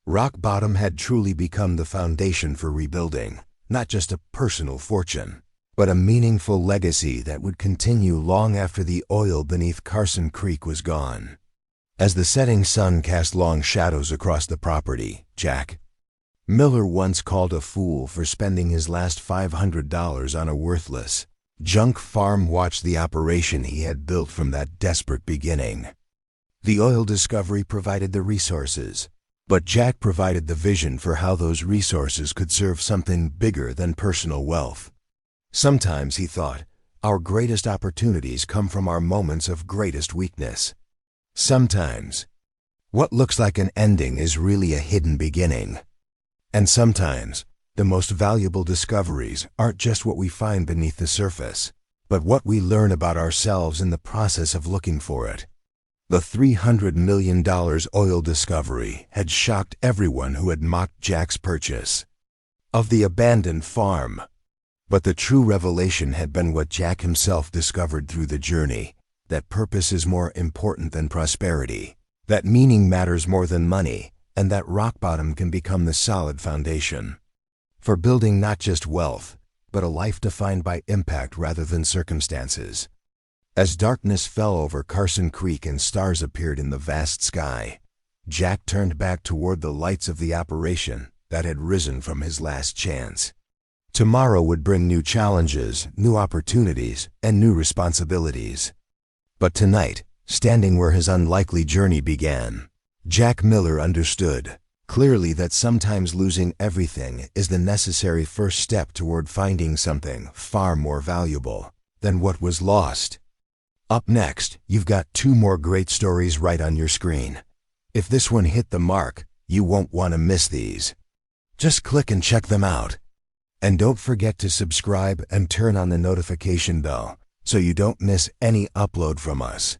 Rock bottom had truly become the foundation for rebuilding, not just a personal fortune, but a meaningful legacy that would continue long after the oil beneath Carson Creek was gone. As the setting sun cast long shadows across the property, Jack Miller once called a fool for spending his last $500 on a worthless junk farm watched the operation he had built from that desperate beginning. The oil discovery provided the resources, but Jack provided the vision for how those resources could serve something bigger than personal wealth. Sometimes, he thought, our greatest opportunities come from our moments of greatest weakness. Sometimes, what looks like an ending is really a hidden beginning. And sometimes, the most valuable discoveries aren't just what we find beneath the surface, but what we learn about ourselves in the process of looking for it. The $300 million oil discovery had shocked everyone who had mocked Jack's purchase of the abandoned farm. But the true revelation had been what Jack himself discovered through the journey, that purpose is more important than prosperity, that meaning matters more than money, and that rock bottom can become the solid foundation for building not just wealth, but a life defined by impact rather than circumstances. As darkness fell over Carson Creek and stars appeared in the vast sky, Jack turned back toward the lights of the operation that had risen from his last chance. Tomorrow would bring new challenges, new opportunities, and new responsibilities. But tonight, standing where his unlikely journey began, Jack Miller understood clearly that sometimes losing everything is the necessary first step toward finding something far more valuable than what was lost. Up next, you've got 2 more great stories right on your screen. If this one hit the mark, you won't want to miss these. Just click and check them out. And don't forget to subscribe and turn on the notification bell so you don't miss any upload from us.